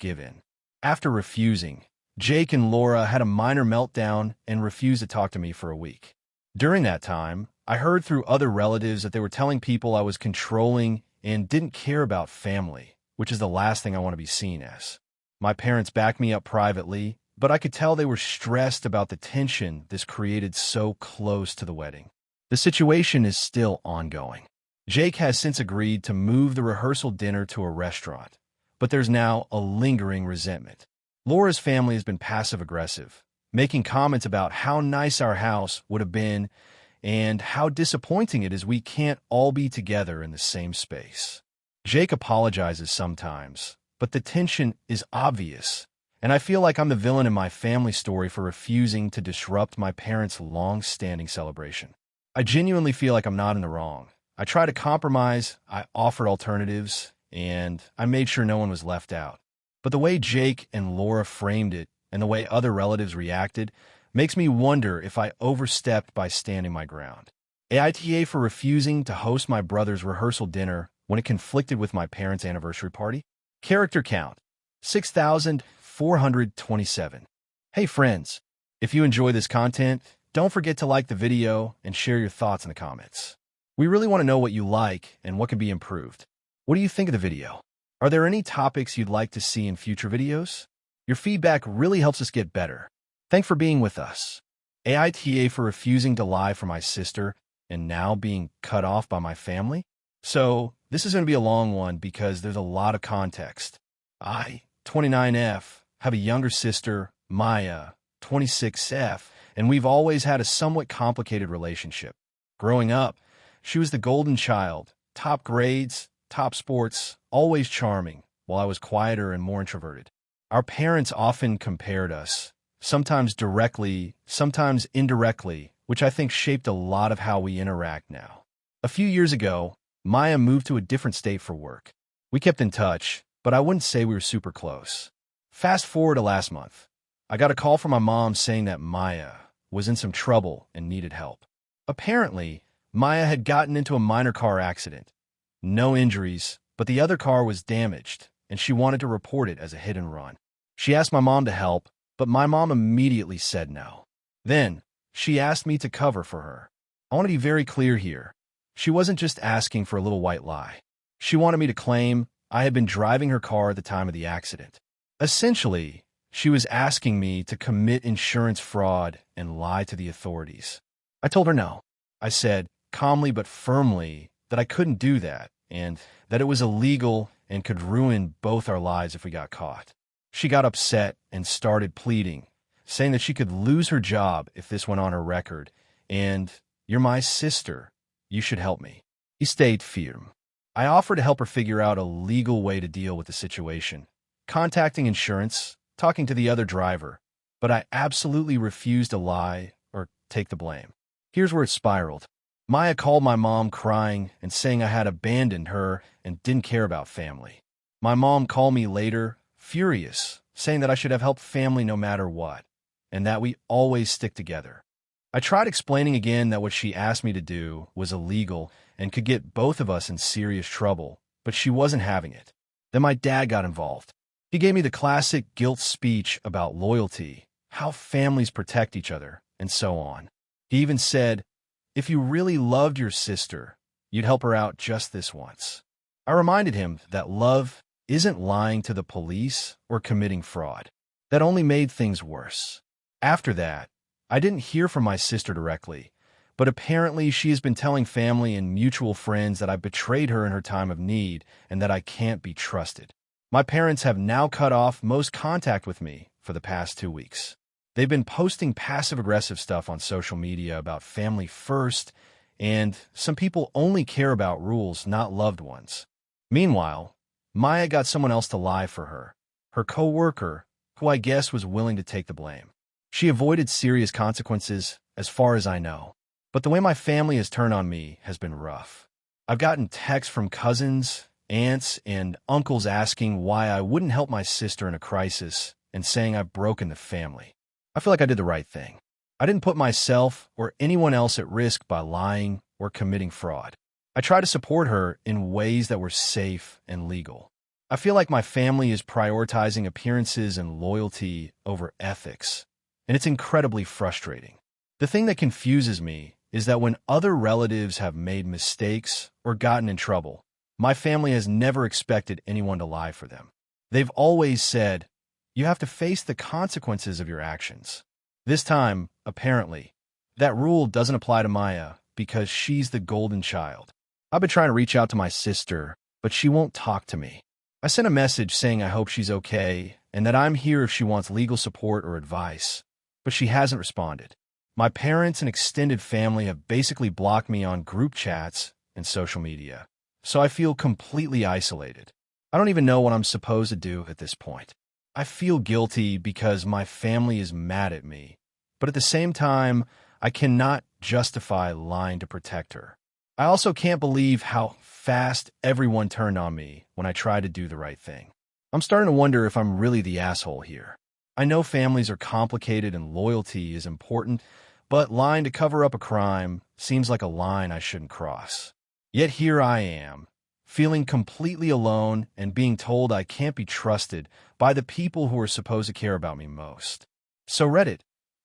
give in. After refusing, Jake and Laura had a minor meltdown and refused to talk to me for a week. During that time, I heard through other relatives that they were telling people I was controlling and didn't care about family, which is the last thing I want to be seen as. My parents backed me up privately, but I could tell they were stressed about the tension this created so close to the wedding. The situation is still ongoing. Jake has since agreed to move the rehearsal dinner to a restaurant, but there's now a lingering resentment. Laura's family has been passive-aggressive, making comments about how nice our house would have been and how disappointing it is we can't all be together in the same space. Jake apologizes sometimes, but the tension is obvious, and I feel like I'm the villain in my family story for refusing to disrupt my parents' long-standing celebration. I genuinely feel like I'm not in the wrong. I tried to compromise, I offered alternatives, and I made sure no one was left out. But the way Jake and Laura framed it and the way other relatives reacted makes me wonder if I overstepped by standing my ground. AITA for refusing to host my brother's rehearsal dinner when it conflicted with my parents' anniversary party. Character count, 6,427. Hey friends, if you enjoy this content, don't forget to like the video and share your thoughts in the comments. We really want to know what you like and what can be improved. What do you think of the video? Are there any topics you'd like to see in future videos? Your feedback really helps us get better. Thanks for being with us. AITA for refusing to lie for my sister and now being cut off by my family. So this is going to be a long one because there's a lot of context. I, 29F, have a younger sister, Maya, 26F, and we've always had a somewhat complicated relationship. Growing up, she was the golden child, top grades, top sports, always charming, while I was quieter and more introverted. Our parents often compared us, sometimes directly, sometimes indirectly, which I think shaped a lot of how we interact now. A few years ago, Maya moved to a different state for work. We kept in touch, but I wouldn't say we were super close. Fast forward to last month. I got a call from my mom saying that Maya was in some trouble and needed help. Apparently, Maya had gotten into a minor car accident. No injuries, but the other car was damaged, and she wanted to report it as a hit and run. She asked my mom to help, but my mom immediately said no. Then, she asked me to cover for her. I want to be very clear here. She wasn't just asking for a little white lie. She wanted me to claim I had been driving her car at the time of the accident. Essentially, she was asking me to commit insurance fraud and lie to the authorities. I told her no. I said, calmly but firmly, that I couldn't do that, and that it was illegal and could ruin both our lives if we got caught. She got upset and started pleading, saying that she could lose her job if this went on her record, and, "You're my sister. You should help me." He stayed firm. I offered to help her figure out a legal way to deal with the situation, contacting insurance, talking to the other driver, but I absolutely refused to lie or take the blame. Here's where it spiraled. Maya called my mom crying and saying I had abandoned her and didn't care about family. My mom called me later, furious, saying that I should have helped family no matter what, and that we always stick together. I tried explaining again that what she asked me to do was illegal and could get both of us in serious trouble, but she wasn't having it. Then my dad got involved. He gave me the classic guilt speech about loyalty, how families protect each other, and so on. He even said, "If you really loved your sister, you'd help her out just this once." I reminded him that love isn't lying to the police or committing fraud. That only made things worse. After that, I didn't hear from my sister directly, but apparently she has been telling family and mutual friends that I betrayed her in her time of need and that I can't be trusted. My parents have now cut off most contact with me for the past 2 weeks. They've been posting passive-aggressive stuff on social media about family first, and some people only care about rules, not loved ones. Meanwhile, Maya got someone else to lie for her, her co-worker, who I guess was willing to take the blame. She avoided serious consequences, as far as I know. But the way my family has turned on me has been rough. I've gotten texts from cousins, aunts, and uncles asking why I wouldn't help my sister in a crisis and saying I've broken the family. I feel like I did the right thing. I didn't put myself or anyone else at risk by lying or committing fraud. I tried to support her in ways that were safe and legal. I feel like my family is prioritizing appearances and loyalty over ethics, and it's incredibly frustrating. The thing that confuses me is that when other relatives have made mistakes or gotten in trouble, my family has never expected anyone to lie for them. They've always said, "You have to face the consequences of your actions." This time, apparently, that rule doesn't apply to Maya because she's the golden child. I've been trying to reach out to my sister, but she won't talk to me. I sent a message saying I hope she's okay and that I'm here if she wants legal support or advice, but she hasn't responded. My parents and extended family have basically blocked me on group chats and social media, so I feel completely isolated. I don't even know what I'm supposed to do at this point. I feel guilty because my family is mad at me, but at the same time, I cannot justify lying to protect her. I also can't believe how fast everyone turned on me when I tried to do the right thing. I'm starting to wonder if I'm really the asshole here. I know families are complicated and loyalty is important, but lying to cover up a crime seems like a line I shouldn't cross. Yet here I am, feeling completely alone and being told I can't be trusted by the people who are supposed to care about me most. So Reddit,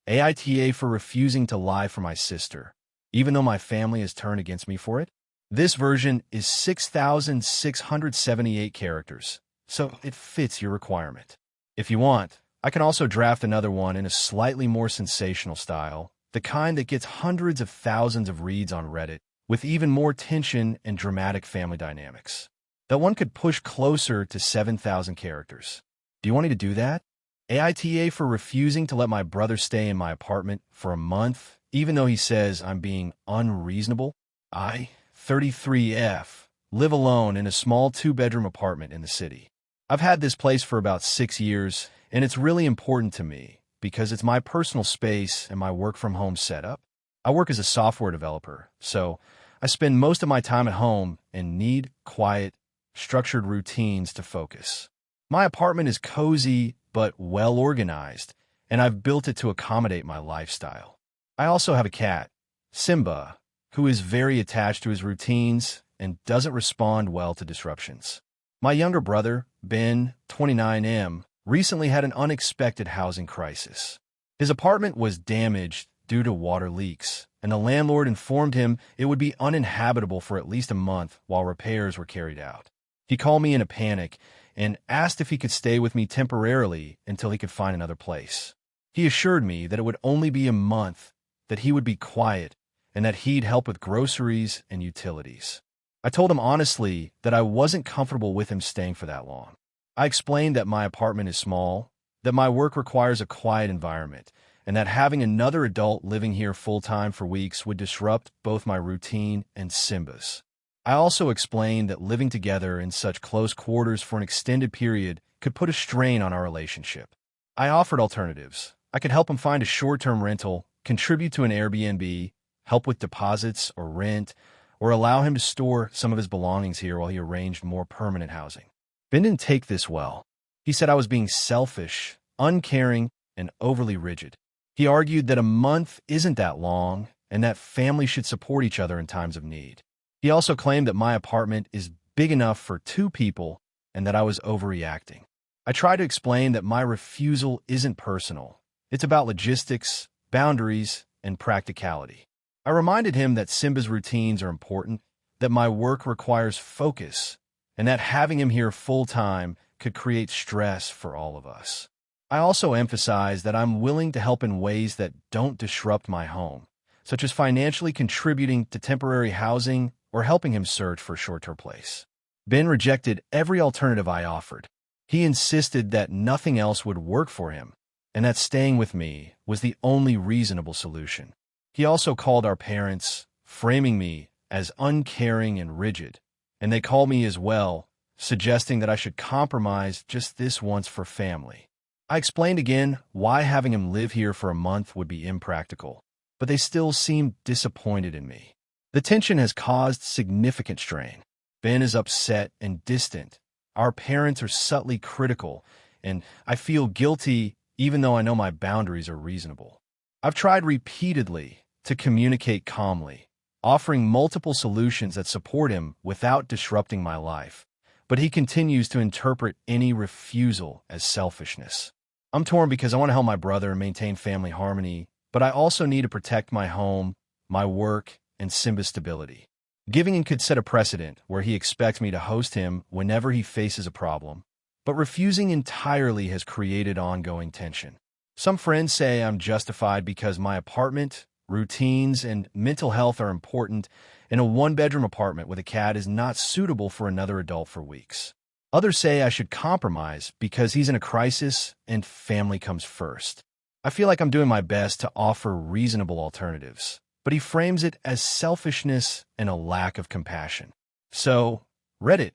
AITA for refusing to lie for my sister, even though my family has turned against me for it? This version is 6,678 characters, so it fits your requirement. If you want, I can also draft another one in a slightly more sensational style, the kind that gets hundreds of thousands of reads on Reddit, with even more tension and dramatic family dynamics. That one could push closer to 7,000 characters. Do you want me to do that? AITA for refusing to let my brother stay in my apartment for a month, even though he says I'm being unreasonable? I, 33F, live alone in a small 2-bedroom apartment in the city. I've had this place for about 6 years, and it's really important to me because it's my personal space and my work-from-home setup. I work as a software developer, so I spend most of my time at home and need quiet, structured routines to focus. My apartment is cozy but well-organized, and I've built it to accommodate my lifestyle. I also have a cat, Simba, who is very attached to his routines and doesn't respond well to disruptions. My younger brother, Ben, 29M, recently had an unexpected housing crisis. His apartment was damaged due to water leaks, and the landlord informed him it would be uninhabitable for at least a month while repairs were carried out. He called me in a panic and asked if he could stay with me temporarily until he could find another place. He assured me that it would only be a month, that he would be quiet, and that he'd help with groceries and utilities. I told him honestly that I wasn't comfortable with him staying for that long. I explained that my apartment is small, that my work requires a quiet environment, and that having another adult living here full-time for weeks would disrupt both my routine and Simba's. I also explained that living together in such close quarters for an extended period could put a strain on our relationship. I offered alternatives. I could help him find a short-term rental, contribute to an Airbnb, help with deposits or rent, or allow him to store some of his belongings here while he arranged more permanent housing. Ben didn't take this well. He said I was being selfish, uncaring, and overly rigid. He argued that a month isn't that long and that families should support each other in times of need. He also claimed that my apartment is big enough for 2 people and that I was overreacting. I tried to explain that my refusal isn't personal. It's about logistics, boundaries, and practicality. I reminded him that Simba's routines are important, that my work requires focus, and that having him here full-time could create stress for all of us. I also emphasized that I'm willing to help in ways that don't disrupt my home, such as financially contributing to temporary housing or helping him search for a short-term place. Ben rejected every alternative I offered. He insisted that nothing else would work for him, and that staying with me was the only reasonable solution. He also called our parents, framing me as uncaring and rigid, and they called me as well, suggesting that I should compromise just this once for family. I explained again why having him live here for a month would be impractical, but they still seemed disappointed in me. The tension has caused significant strain. Ben is upset and distant. Our parents are subtly critical, and I feel guilty even though I know my boundaries are reasonable. I've tried repeatedly to communicate calmly, offering multiple solutions that support him without disrupting my life, but he continues to interpret any refusal as selfishness. I'm torn because I want to help my brother and maintain family harmony, but I also need to protect my home, my work, and Simba's stability. Giving in could set a precedent where he expects me to host him whenever he faces a problem, but refusing entirely has created ongoing tension. Some friends say I'm justified because my apartment, routines, and mental health are important, and a 1-bedroom apartment with a cat is not suitable for another adult for weeks. Others say I should compromise because he's in a crisis and family comes first. I feel like I'm doing my best to offer reasonable alternatives, but he frames it as selfishness and a lack of compassion. So, Reddit,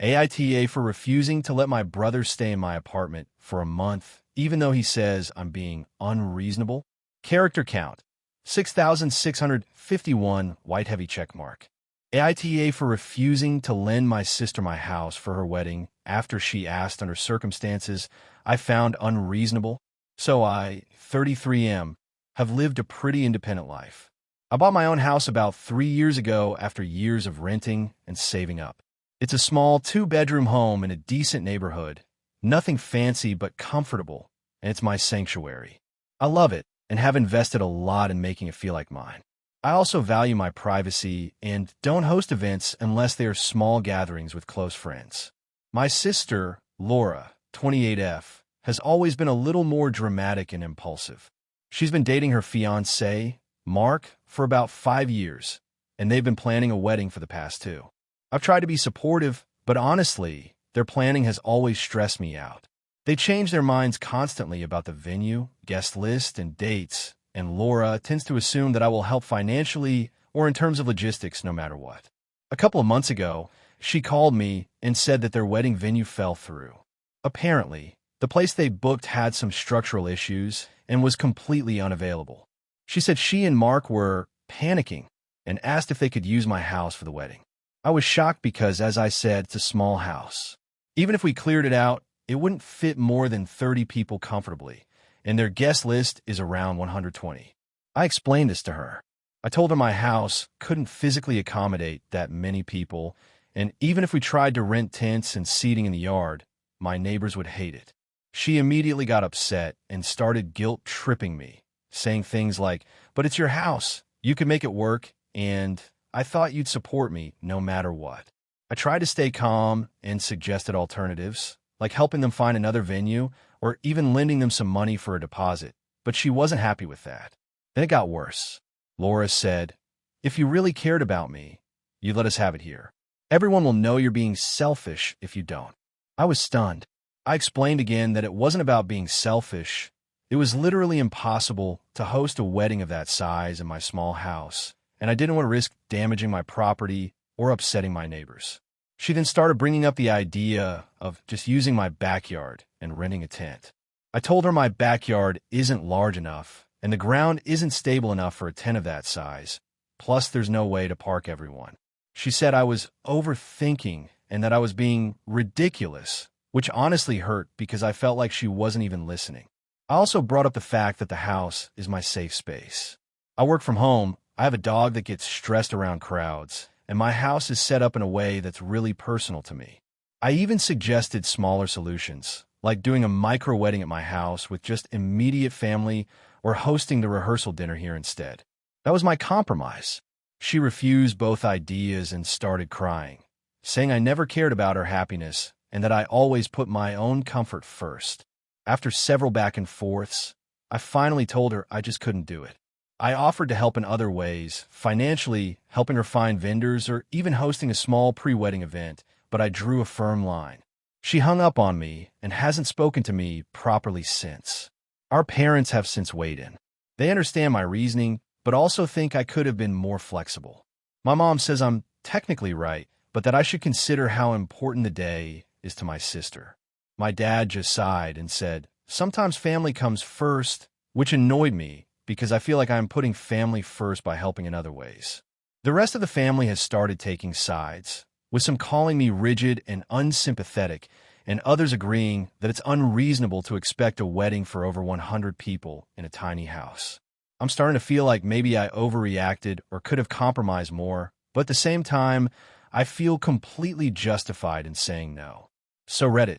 AITA for refusing to let my brother stay in my apartment for a month, even though he says I'm being unreasonable. Character count, 6,651, white heavy checkmark. AITA for refusing to lend my sister my house for her wedding after she asked under circumstances I found unreasonable. So I, 33M, have lived a pretty independent life. I bought my own house about 3 years ago after years of renting and saving up. It's a small 2-bedroom home in a decent neighborhood. Nothing fancy but comfortable, and it's my sanctuary. I love it and have invested a lot in making it feel like mine. I also value my privacy and don't host events unless they are small gatherings with close friends. My sister, Laura, 28F, has always been a little more dramatic and impulsive. She's been dating her fiancé, Mark, for about 5 years, and they've been planning a wedding for the past 2. I've tried to be supportive, but honestly, their planning has always stressed me out. They change their minds constantly about the venue, guest list, and dates, and Laura tends to assume that I will help financially or in terms of logistics no matter what. A couple of months ago, she called me and said that their wedding venue fell through. Apparently, the place they booked had some structural issues and was completely unavailable. She said she and Mark were panicking and asked if they could use my house for the wedding. I was shocked because, as I said, it's a small house. Even if we cleared it out, it wouldn't fit more than 30 people comfortably, and their guest list is around 120. I explained this to her. I told her my house couldn't physically accommodate that many people, and even if we tried to rent tents and seating in the yard, my neighbors would hate it. She immediately got upset and started guilt-tripping me, saying things like, "But it's your house. You can make it work, and I thought you'd support me no matter what." I tried to stay calm and suggested alternatives, like helping them find another venue or even lending them some money for a deposit, but she wasn't happy with that. Then it got worse. Laura said, "If you really cared about me, you'd let us have it here. Everyone will know you're being selfish if you don't." I was stunned. I explained again that it wasn't about being selfish. It was literally impossible to host a wedding of that size in my small house, and I didn't want to risk damaging my property or upsetting my neighbors. She then started bringing up the idea of just using my backyard and renting a tent. I told her my backyard isn't large enough, and the ground isn't stable enough for a tent of that size, plus there's no way to park everyone. She said I was overthinking and that I was being ridiculous, which honestly hurt because I felt like she wasn't even listening. I also brought up the fact that the house is my safe space. I work from home, I have a dog that gets stressed around crowds, and my house is set up in a way that's really personal to me. I even suggested smaller solutions, like doing a micro-wedding at my house with just immediate family or hosting the rehearsal dinner here instead. That was my compromise. She refused both ideas and started crying, saying I never cared about her happiness and that I always put my own comfort first. After several back and forths, I finally told her I just couldn't do it. I offered to help in other ways, financially helping her find vendors or even hosting a small pre-wedding event, but I drew a firm line. She hung up on me and hasn't spoken to me properly since. Our parents have since weighed in. They understand my reasoning, but also think I could have been more flexible. My mom says I'm technically right, but that I should consider how important the day is to my sister. My dad just sighed and said, "Sometimes family comes first," which annoyed me because I feel like I'm putting family first by helping in other ways. The rest of the family has started taking sides, with some calling me rigid and unsympathetic, and others agreeing that it's unreasonable to expect a wedding for over 100 people in a tiny house. I'm starting to feel like maybe I overreacted or could have compromised more, but at the same time, I feel completely justified in saying no. So Reddit,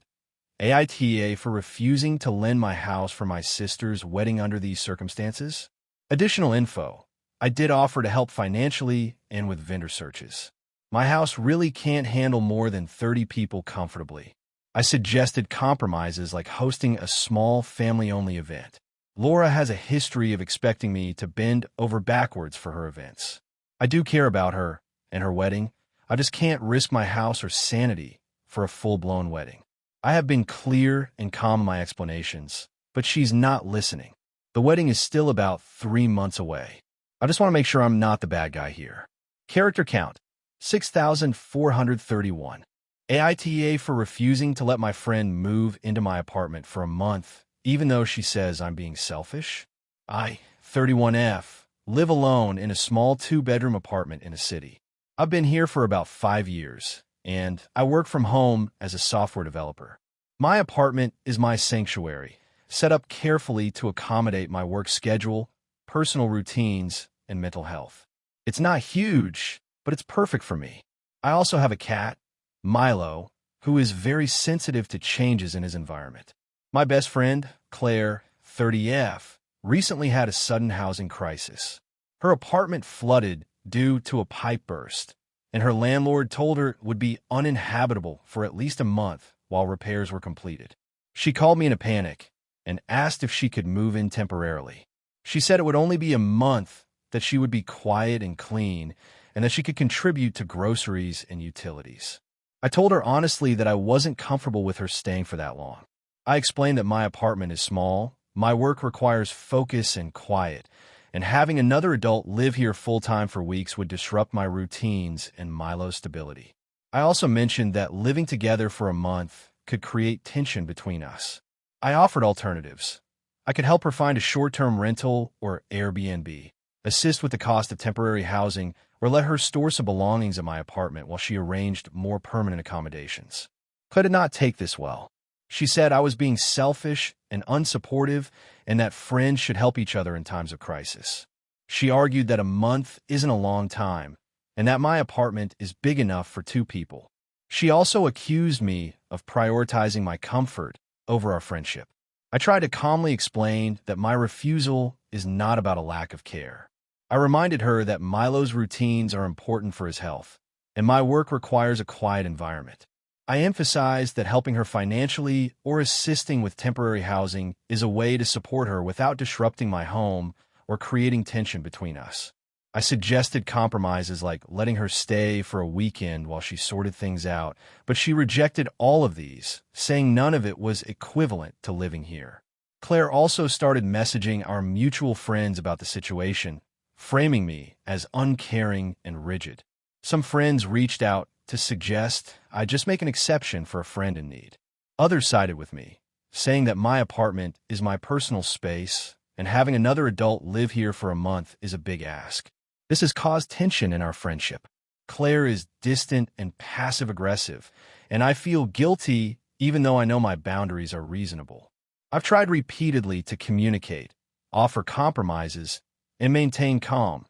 AITA for refusing to lend my house for my sister's wedding under these circumstances? Additional info. I did offer to help financially and with vendor searches. My house really can't handle more than 30 people comfortably. I suggested compromises like hosting a small family-only event. Laura has a history of expecting me to bend over backwards for her events. I do care about her and her wedding. I just can't risk my house or sanity for a full-blown wedding. I have been clear and calm in my explanations, but she's not listening. The wedding is still about 3 months away. I just want to make sure I'm not the bad guy here. Character count, 6,431. AITA for refusing to let my friend move into my apartment for a month, even though she says I'm being selfish. I, 31F, live alone in a small 2-bedroom apartment in a city. I've been here for about 5 years, and I work from home as a software developer. My apartment is my sanctuary, set up carefully to accommodate my work schedule, personal routines, and mental health. It's not huge, but it's perfect for me. I also have a cat, Milo, who is very sensitive to changes in his environment. My best friend, Claire, 30F, recently had a sudden housing crisis. Her apartment flooded due to a pipe burst, and her landlord told her it would be uninhabitable for at least a month while repairs were completed. She called me in a panic and asked if she could move in temporarily. She said it would only be a month, that she would be quiet and clean, and that she could contribute to groceries and utilities. I told her honestly that I wasn't comfortable with her staying for that long. I explained that my apartment is small, my work requires focus and quiet, and having another adult live here full-time for weeks would disrupt my routines and Milo's stability. I also mentioned that living together for a month could create tension between us. I offered alternatives. I could help her find a short-term rental or Airbnb, assist with the cost of temporary housing, or let her store some belongings in my apartment while she arranged more permanent accommodations. Claire did not take this well. She said I was being selfish and unsupportive, and that friends should help each other in times of crisis. She argued that a month isn't a long time, and that my apartment is big enough for 2 people. She also accused me of prioritizing my comfort over our friendship. I tried to calmly explain that my refusal is not about a lack of care. I reminded her that Milo's routines are important for his health, and my work requires a quiet environment. I emphasized that helping her financially or assisting with temporary housing is a way to support her without disrupting my home or creating tension between us. I suggested compromises like letting her stay for a weekend while she sorted things out, but she rejected all of these, saying none of it was equivalent to living here. Claire also started messaging our mutual friends about the situation, framing me as uncaring and rigid. Some friends reached out to suggest I just make an exception for a friend in need. Others sided with me, saying that my apartment is my personal space and having another adult live here for a month is a big ask. This has caused tension in our friendship. Claire is distant and passive-aggressive, and I feel guilty even though I know my boundaries are reasonable. I've tried repeatedly to communicate, offer compromises, and maintain calm,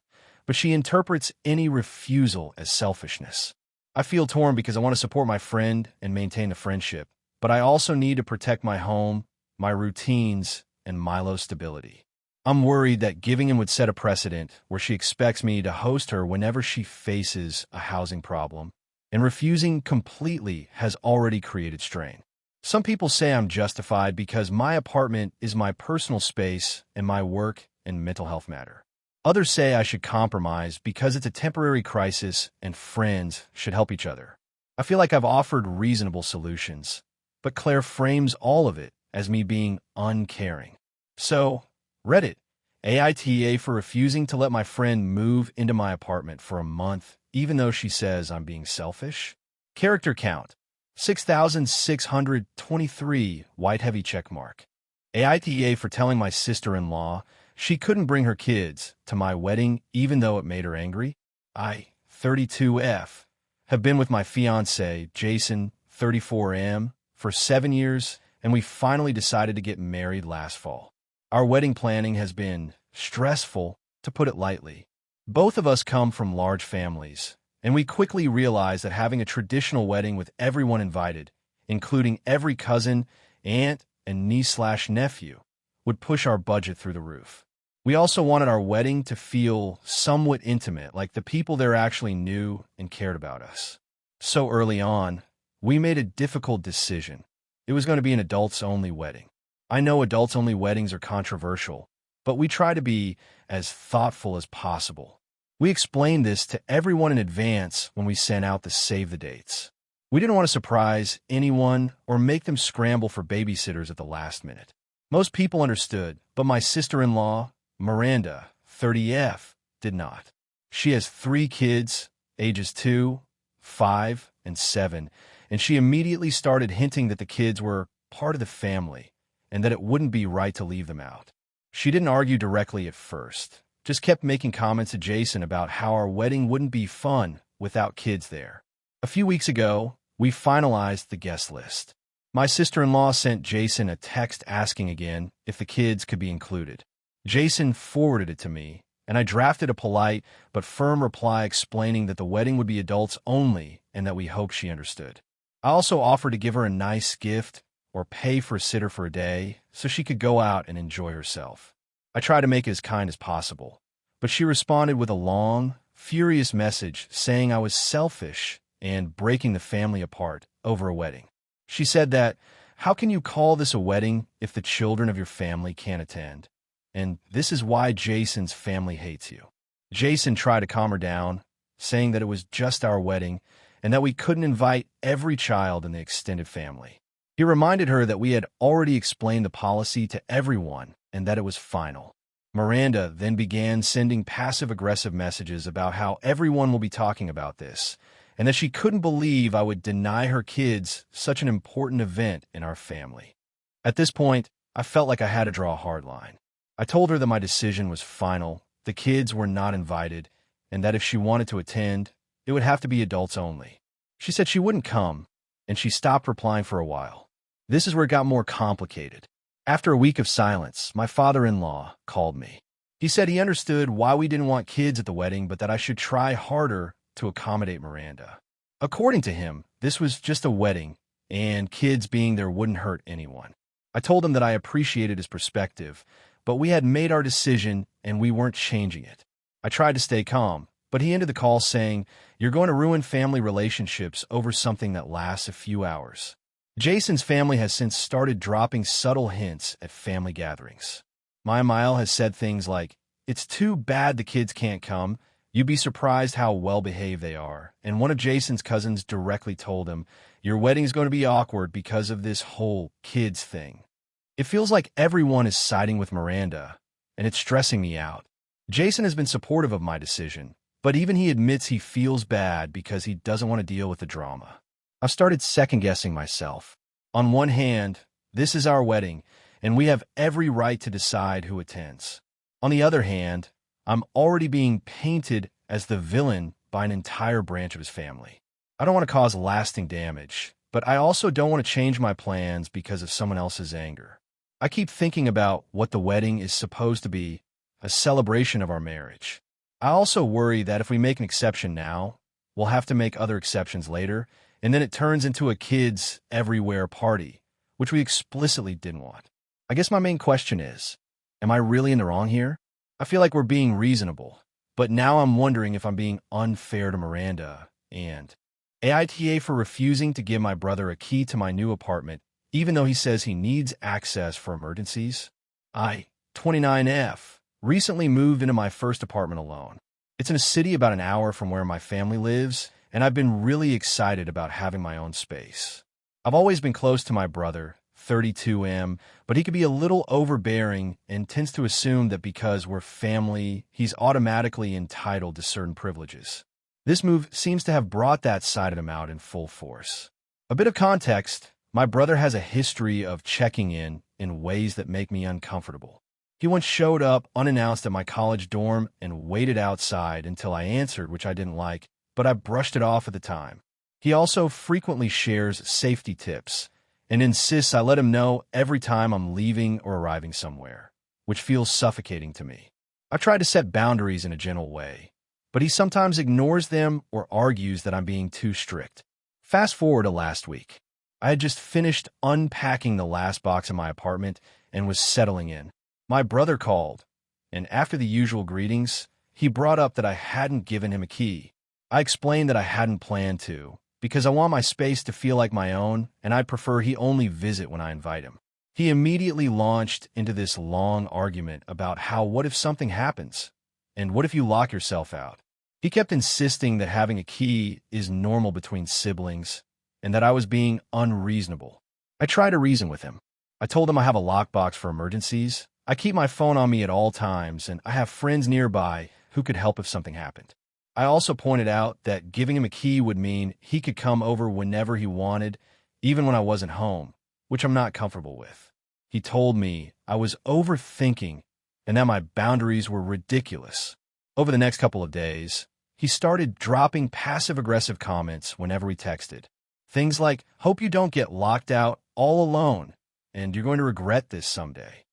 but she interprets any refusal as selfishness. I feel torn because I want to support my friend and maintain the friendship, but I also need to protect my home, my routines, and Milo's stability. I'm worried that giving in would set a precedent where she expects me to host her whenever she faces a housing problem, and refusing completely has already created strain. Some people say I'm justified because my apartment is my personal space and my work and mental health matter. Others say I should compromise because it's a temporary crisis and friends should help each other. I feel like I've offered reasonable solutions, but Claire frames all of it as me being uncaring. So, Reddit, AITA for refusing to let my friend move into my apartment for a month, even though she says I'm being selfish. Character count, 6,623, white heavy checkmark. AITA for telling my sister-in-law she couldn't bring her kids to my wedding even though it made her angry. I, 32F, have been with my fiancé, Jason, 34M, for 7 years, and we finally decided to get married last fall. Our wedding planning has been stressful, to put it lightly. Both of us come from large families, and we quickly realized that having a traditional wedding with everyone invited, including every cousin, aunt, and niece/nephew, would push our budget through the roof. We also wanted our wedding to feel somewhat intimate, like the people there actually knew and cared about us. So early on, we made a difficult decision. It was going to be an adults-only wedding. I know adults-only weddings are controversial, but we try to be as thoughtful as possible. We explained this to everyone in advance when we sent out the save the dates. We didn't want to surprise anyone or make them scramble for babysitters at the last minute. Most people understood, but my sister-in-law, Miranda, 30F, did not. She has 3 kids, ages 2, 5, and 7, and she immediately started hinting that the kids were part of the family and that it wouldn't be right to leave them out. She didn't argue directly at first, just kept making comments to Jason about how our wedding wouldn't be fun without kids there. A few weeks ago, we finalized the guest list. My sister-in-law sent Jason a text asking again if the kids could be included. Jason forwarded it to me, and I drafted a polite but firm reply explaining that the wedding would be adults only and that we hoped she understood. I also offered to give her a nice gift or pay for a sitter for a day so she could go out and enjoy herself. I tried to make it as kind as possible, but she responded with a long, furious message saying I was selfish and breaking the family apart over a wedding. She said that, "How can you call this a wedding if the children of your family can't attend? And this is why Jason's family hates you." Jason tried to calm her down, saying that it was just our wedding and that we couldn't invite every child in the extended family. He reminded her that we had already explained the policy to everyone and that it was final. Miranda then began sending passive-aggressive messages about how everyone will be talking about this, and that she couldn't believe I would deny her kids such an important event in our family. At this point, I felt like I had to draw a hard line. I told her that my decision was final, the kids were not invited, and that if she wanted to attend, it would have to be adults only. She said she wouldn't come, and she stopped replying for a while. This is where it got more complicated. After a week of silence, my father-in-law called me. He said he understood why we didn't want kids at the wedding, but that I should try harder to accommodate Miranda. According to him, this was just a wedding, and kids being there wouldn't hurt anyone. I told him that I appreciated his perspective, but we had made our decision and we weren't changing it. I tried to stay calm, but he ended the call saying, "You're going to ruin family relationships over something that lasts a few hours." Jason's family has since started dropping subtle hints at family gatherings. Mile has said things like, "It's too bad the kids can't come. You'd be surprised how well-behaved they are." And one of Jason's cousins directly told him, "Your wedding's going to be awkward because of this whole kids thing." It feels like everyone is siding with Miranda, and it's stressing me out. Jason has been supportive of my decision, but even he admits he feels bad because he doesn't want to deal with the drama. I've started second-guessing myself. On one hand, this is our wedding, and we have every right to decide who attends. On the other hand, I'm already being painted as the villain by an entire branch of his family. I don't want to cause lasting damage, but I also don't want to change my plans because of someone else's anger. I keep thinking about what the wedding is supposed to be, a celebration of our marriage. I also worry that if we make an exception now, we'll have to make other exceptions later, and then it turns into a kids everywhere party, which we explicitly didn't want. I guess my main question is, am I really in the wrong here? I feel like we're being reasonable, but now I'm wondering if I'm being unfair to Miranda and AITA for refusing to give my brother a key to my new apartment, even though he says he needs access for emergencies. I, 29F, recently moved into my first apartment alone. It's in a city about an hour from where my family lives, and I've been really excited about having my own space. I've always been close to my brother, 32M, but he could be a little overbearing and tends to assume that because we're family, he's automatically entitled to certain privileges. This move seems to have brought that side of him out in full force. A bit of context, my brother has a history of checking in ways that make me uncomfortable. He once showed up unannounced at my college dorm and waited outside until I answered, which I didn't like, but I brushed it off at the time. He also frequently shares safety tips and insists I let him know every time I'm leaving or arriving somewhere, which feels suffocating to me. I've tried to set boundaries in a gentle way, but he sometimes ignores them or argues that I'm being too strict. Fast forward to last week. I had just finished unpacking the last box in my apartment and was settling in. My brother called, and after the usual greetings, he brought up that I hadn't given him a key. I explained that I hadn't planned to, because I want my space to feel like my own, and I'd prefer he only visit when I invite him. He immediately launched into this long argument about how what if something happens, and what if you lock yourself out. He kept insisting that having a key is normal between siblings, and that I was being unreasonable. I tried to reason with him. I told him I have a lockbox for emergencies. I keep my phone on me at all times, and I have friends nearby who could help if something happened. I also pointed out that giving him a key would mean he could come over whenever he wanted, even when I wasn't home, which I'm not comfortable with. He told me I was overthinking and that my boundaries were ridiculous. Over the next couple of days, he started dropping passive-aggressive comments whenever we texted. Things like, "Hope you don't get locked out all alone, and you're going to regret this someday."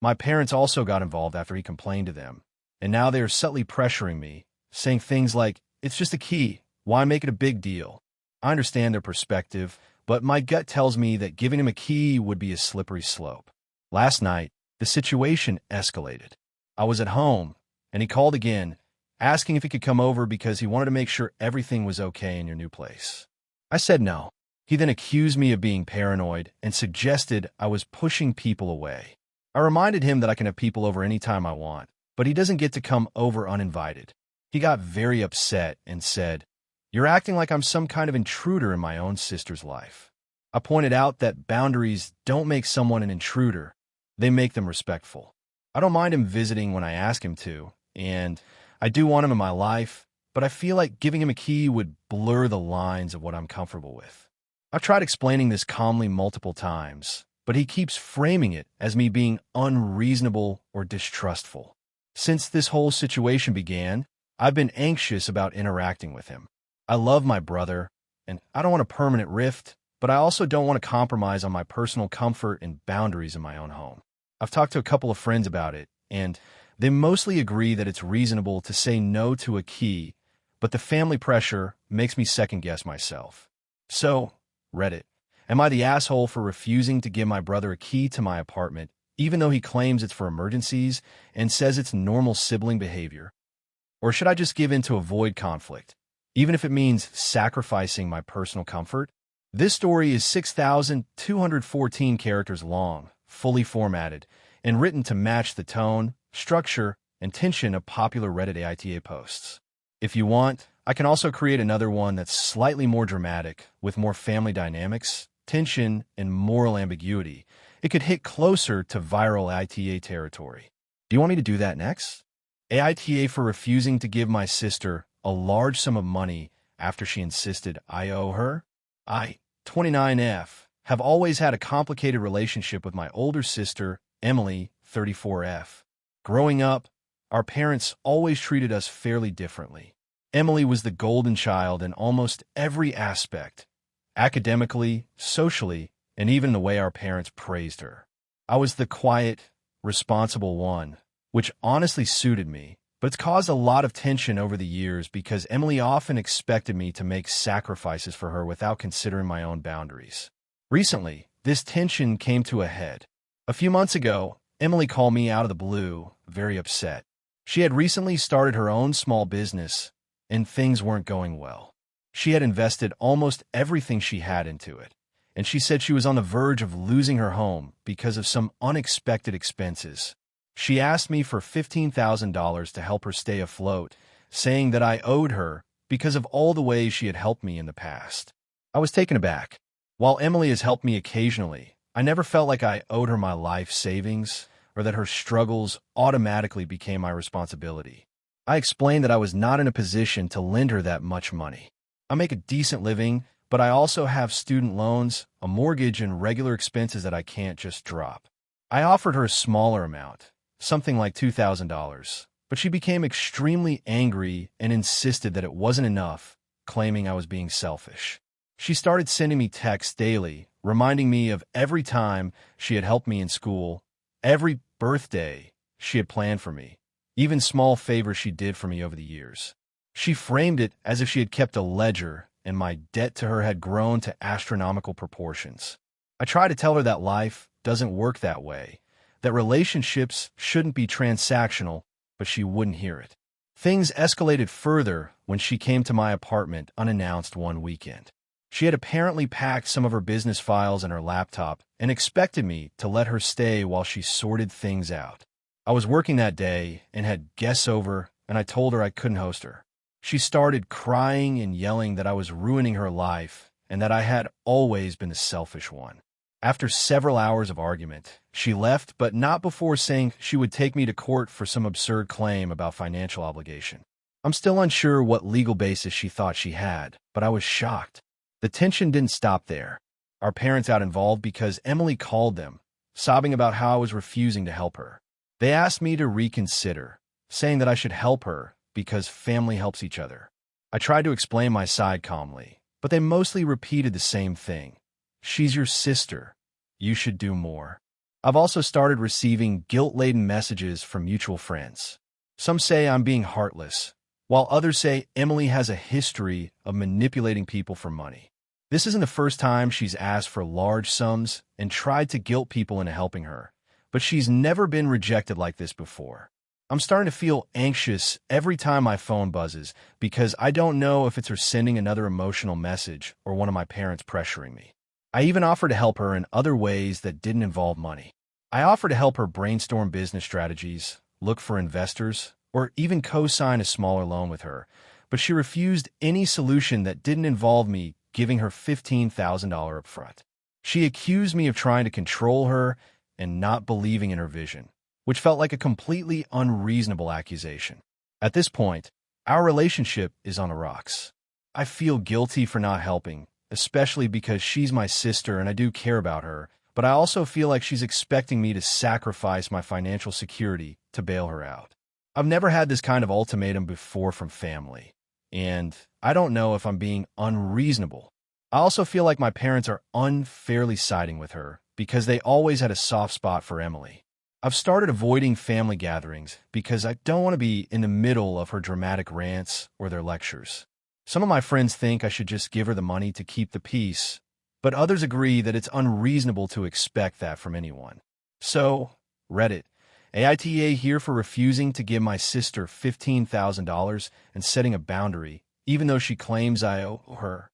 My parents also got involved after he complained to them, and now they are subtly pressuring me, saying things like, "It's just a key. Why make it a big deal?" I understand their perspective, but my gut tells me that giving him a key would be a slippery slope. Last night, the situation escalated. I was at home, and he called again, asking if he could come over because he wanted to make sure everything was okay in your new place. I said no. He then accused me of being paranoid and suggested I was pushing people away. I reminded him that I can have people over anytime I want, but he doesn't get to come over uninvited. He got very upset and said, "You're acting like I'm some kind of intruder in my own sister's life." I pointed out that boundaries don't make someone an intruder. They make them respectful. I don't mind him visiting when I ask him to, and I do want him in my life, but I feel like giving him a key would blur the lines of what I'm comfortable with. I've tried explaining this calmly multiple times, but he keeps framing it as me being unreasonable or distrustful. Since this whole situation began, I've been anxious about interacting with him. I love my brother, and I don't want a permanent rift, but I also don't want to compromise on my personal comfort and boundaries in my own home. I've talked to a couple of friends about it, and they mostly agree that it's reasonable to say no to a key, but the family pressure makes me second-guess myself. So, Reddit, am I the asshole for refusing to give my brother a key to my apartment, even though he claims it's for emergencies and says it's normal sibling behavior? Or should I just give in to avoid conflict, even if it means sacrificing my personal comfort? This story is 6,214 characters long, fully formatted, and written to match the tone, structure, and tension of popular Reddit AITA posts. If you want, I can also create another one that's slightly more dramatic, with more family dynamics, tension, and moral ambiguity. It could hit closer to viral AITA territory. Do you want me to do that next? AITA for refusing to give my sister a large sum of money after she insisted I owe her. I, 29F, have always had a complicated relationship with my older sister, Emily, 34F. Growing up, our parents always treated us fairly differently. Emily was the golden child in almost every aspect, academically, socially, and even the way our parents praised her. I was the quiet, responsible one, which honestly suited me, but it's caused a lot of tension over the years because Emily often expected me to make sacrifices for her without considering my own boundaries. Recently, this tension came to a head. A few months ago, Emily called me out of the blue, very upset. She had recently started her own small business, and things weren't going well. She had invested almost everything she had into it, and she said she was on the verge of losing her home because of some unexpected expenses. She asked me for $15,000 to help her stay afloat, saying that I owed her because of all the ways she had helped me in the past. I was taken aback. While Emily has helped me occasionally, I never felt like I owed her my life savings or that her struggles automatically became my responsibility. I explained that I was not in a position to lend her that much money. I make a decent living, but I also have student loans, a mortgage, and regular expenses that I can't just drop. I offered her a smaller amount, something like $2,000, but she became extremely angry and insisted that it wasn't enough, claiming I was being selfish. She started sending me texts daily, reminding me of every time she had helped me in school, every birthday she had planned for me, even small favors she did for me over the years. She framed it as if she had kept a ledger and my debt to her had grown to astronomical proportions. I tried to tell her that life doesn't work that way, that relationships shouldn't be transactional, but she wouldn't hear it. Things escalated further when she came to my apartment unannounced one weekend. She had apparently packed some of her business files in her laptop and expected me to let her stay while she sorted things out. I was working that day and had guests over, and I told her I couldn't host her. She started crying and yelling that I was ruining her life and that I had always been the selfish one. After several hours of argument, she left, but not before saying she would take me to court for some absurd claim about financial obligation. I'm still unsure what legal basis she thought she had, but I was shocked. The tension didn't stop there. Our parents got involved because Emily called them, sobbing about how I was refusing to help her. They asked me to reconsider, saying that I should help her because family helps each other. I tried to explain my side calmly, but they mostly repeated the same thing. She's your sister. You should do more. I've also started receiving guilt-laden messages from mutual friends. Some say I'm being heartless, while others say Emily has a history of manipulating people for money. This isn't the first time she's asked for large sums and tried to guilt people into helping her, but she's never been rejected like this before. I'm starting to feel anxious every time my phone buzzes because I don't know if it's her sending another emotional message or one of my parents pressuring me. I even offered to help her in other ways that didn't involve money. I offered to help her brainstorm business strategies, look for investors, or even co-sign a smaller loan with her, but she refused any solution that didn't involve me giving her $15,000 upfront. She accused me of trying to control her and not believing in her vision, which felt like a completely unreasonable accusation. At this point, our relationship is on the rocks. I feel guilty for not helping, especially because she's my sister and I do care about her, but I also feel like she's expecting me to sacrifice my financial security to bail her out. I've never had this kind of ultimatum before from family, and I don't know if I'm being unreasonable. I also feel like my parents are unfairly siding with her because they always had a soft spot for Emily. I've started avoiding family gatherings because I don't want to be in the middle of her dramatic rants or their lectures. Some of my friends think I should just give her the money to keep the peace, but others agree that it's unreasonable to expect that from anyone. So, Reddit, AITA here for refusing to give my sister $15,000 and setting a boundary, even though she claims I owe her.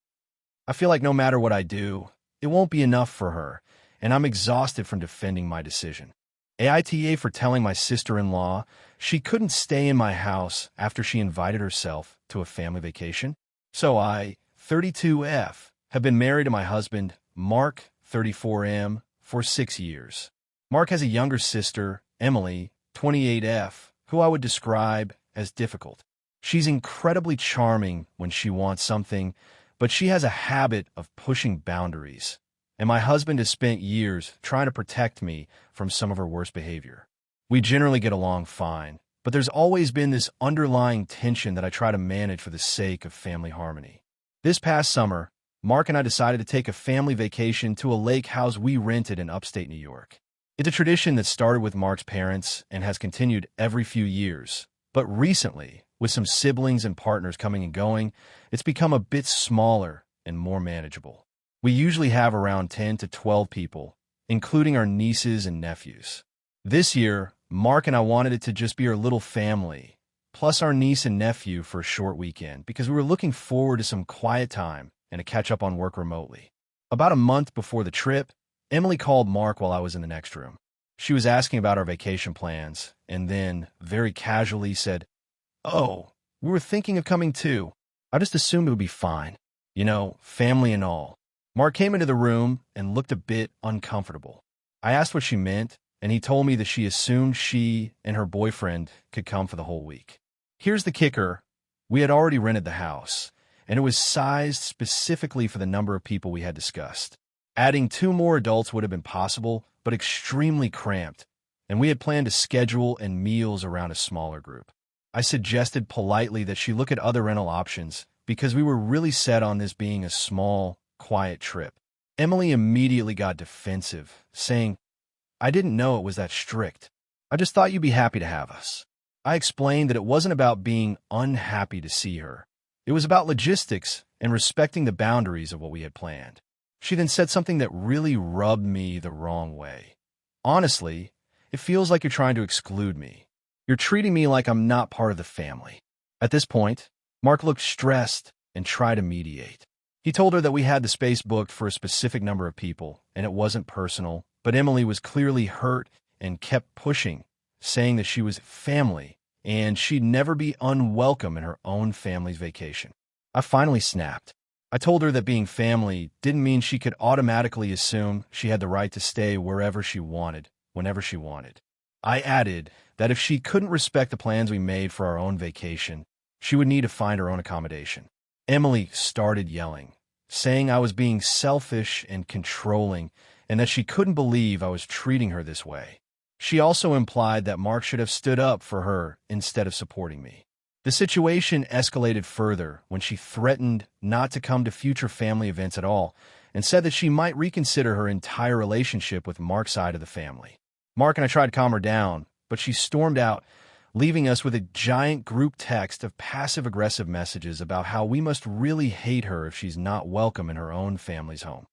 I feel like no matter what I do, it won't be enough for her, and I'm exhausted from defending my decision. AITA for telling my sister-in-law she couldn't stay in my house after she invited herself to a family vacation. So I, 32F, have been married to my husband, Mark, 34M, for 6 years. Mark has a younger sister, Emily, 28F, who I would describe as difficult. She's incredibly charming when she wants something, but she has a habit of pushing boundaries. And my husband has spent years trying to protect me from some of her worst behavior. We generally get along fine, but there's always been this underlying tension that I try to manage for the sake of family harmony. This past summer, Mark and I decided to take a family vacation to a lake house we rented in upstate New York. It's a tradition that started with Mark's parents and has continued every few years, but recently, with some siblings and partners coming and going, it's become a bit smaller and more manageable. We usually have around 10 to 12 people, including our nieces and nephews. This year, Mark and I wanted it to just be our little family, plus our niece and nephew for a short weekend because we were looking forward to some quiet time and to catch up on work remotely. About a month before the trip, Emily called Mark while I was in the next room. She was asking about our vacation plans and then, very casually, said, "Oh, we were thinking of coming too. I just assumed it would be fine. You know, family and all." Mark came into the room and looked a bit uncomfortable. I asked what she meant, and he told me that she assumed she and her boyfriend could come for the whole week. Here's the kicker. We had already rented the house, and it was sized specifically for the number of people we had discussed. Adding 2 more adults would have been possible, but extremely cramped, and we had planned a schedule and meals around a smaller group. I suggested politely that she look at other rental options because we were really set on this being a small, quiet trip. Emily immediately got defensive, saying, "I didn't know it was that strict. I just thought you'd be happy to have us." I explained that it wasn't about being unhappy to see her. It was about logistics and respecting the boundaries of what we had planned. She then said something that really rubbed me the wrong way. "Honestly, it feels like you're trying to exclude me. You're treating me like I'm not part of the family." At this point, Mark looked stressed and tried to mediate. He told her that we had the space booked for a specific number of people, and it wasn't personal, but Emily was clearly hurt and kept pushing, saying that she was family, and she'd never be unwelcome in her own family's vacation. I finally snapped. I told her that being family didn't mean she could automatically assume she had the right to stay wherever she wanted, whenever she wanted. I added that if she couldn't respect the plans we made for our own vacation, she would need to find her own accommodation. Emily started yelling, saying I was being selfish and controlling, and that she couldn't believe I was treating her this way. She also implied that Mark should have stood up for her instead of supporting me. The situation escalated further when she threatened not to come to future family events at all and said that she might reconsider her entire relationship with Mark's side of the family. Mark and I tried to calm her down, but she stormed out, leaving us with a giant group text of passive-aggressive messages about how we must really hate her if she's not welcome in her own family's home.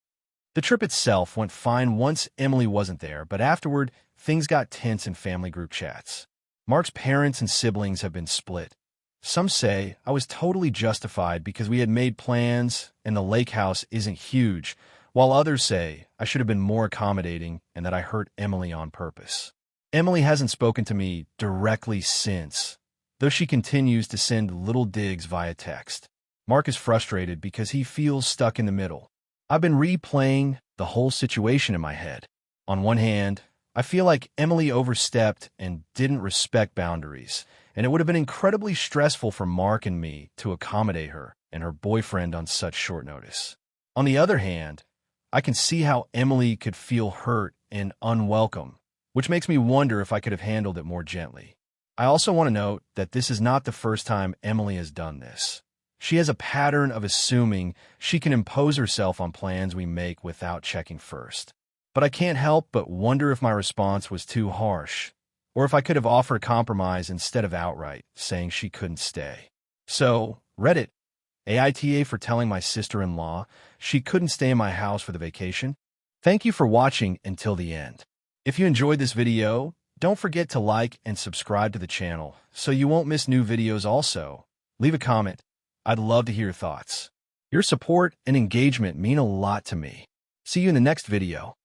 The trip itself went fine once Emily wasn't there, but afterward, things got tense in family group chats. Mark's parents and siblings have been split. Some say I was totally justified because we had made plans and the lake house isn't huge, while others say I should have been more accommodating and that I hurt Emily on purpose. Emily hasn't spoken to me directly since, though she continues to send little digs via text. Mark is frustrated because he feels stuck in the middle. I've been replaying the whole situation in my head. On one hand, I feel like Emily overstepped and didn't respect boundaries, and it would have been incredibly stressful for Mark and me to accommodate her and her boyfriend on such short notice. On the other hand, I can see how Emily could feel hurt and unwelcome, which makes me wonder if I could have handled it more gently. I also want to note that this is not the first time Emily has done this. She has a pattern of assuming she can impose herself on plans we make without checking first. But I can't help but wonder if my response was too harsh, or if I could have offered a compromise instead of outright saying she couldn't stay. So, Reddit, AITA for telling my sister-in-law she couldn't stay in my house for the vacation. Thank you for watching until the end. If you enjoyed this video, don't forget to like and subscribe to the channel so you won't miss new videos also. Leave a comment. I'd love to hear your thoughts. Your support and engagement mean a lot to me. See you in the next video.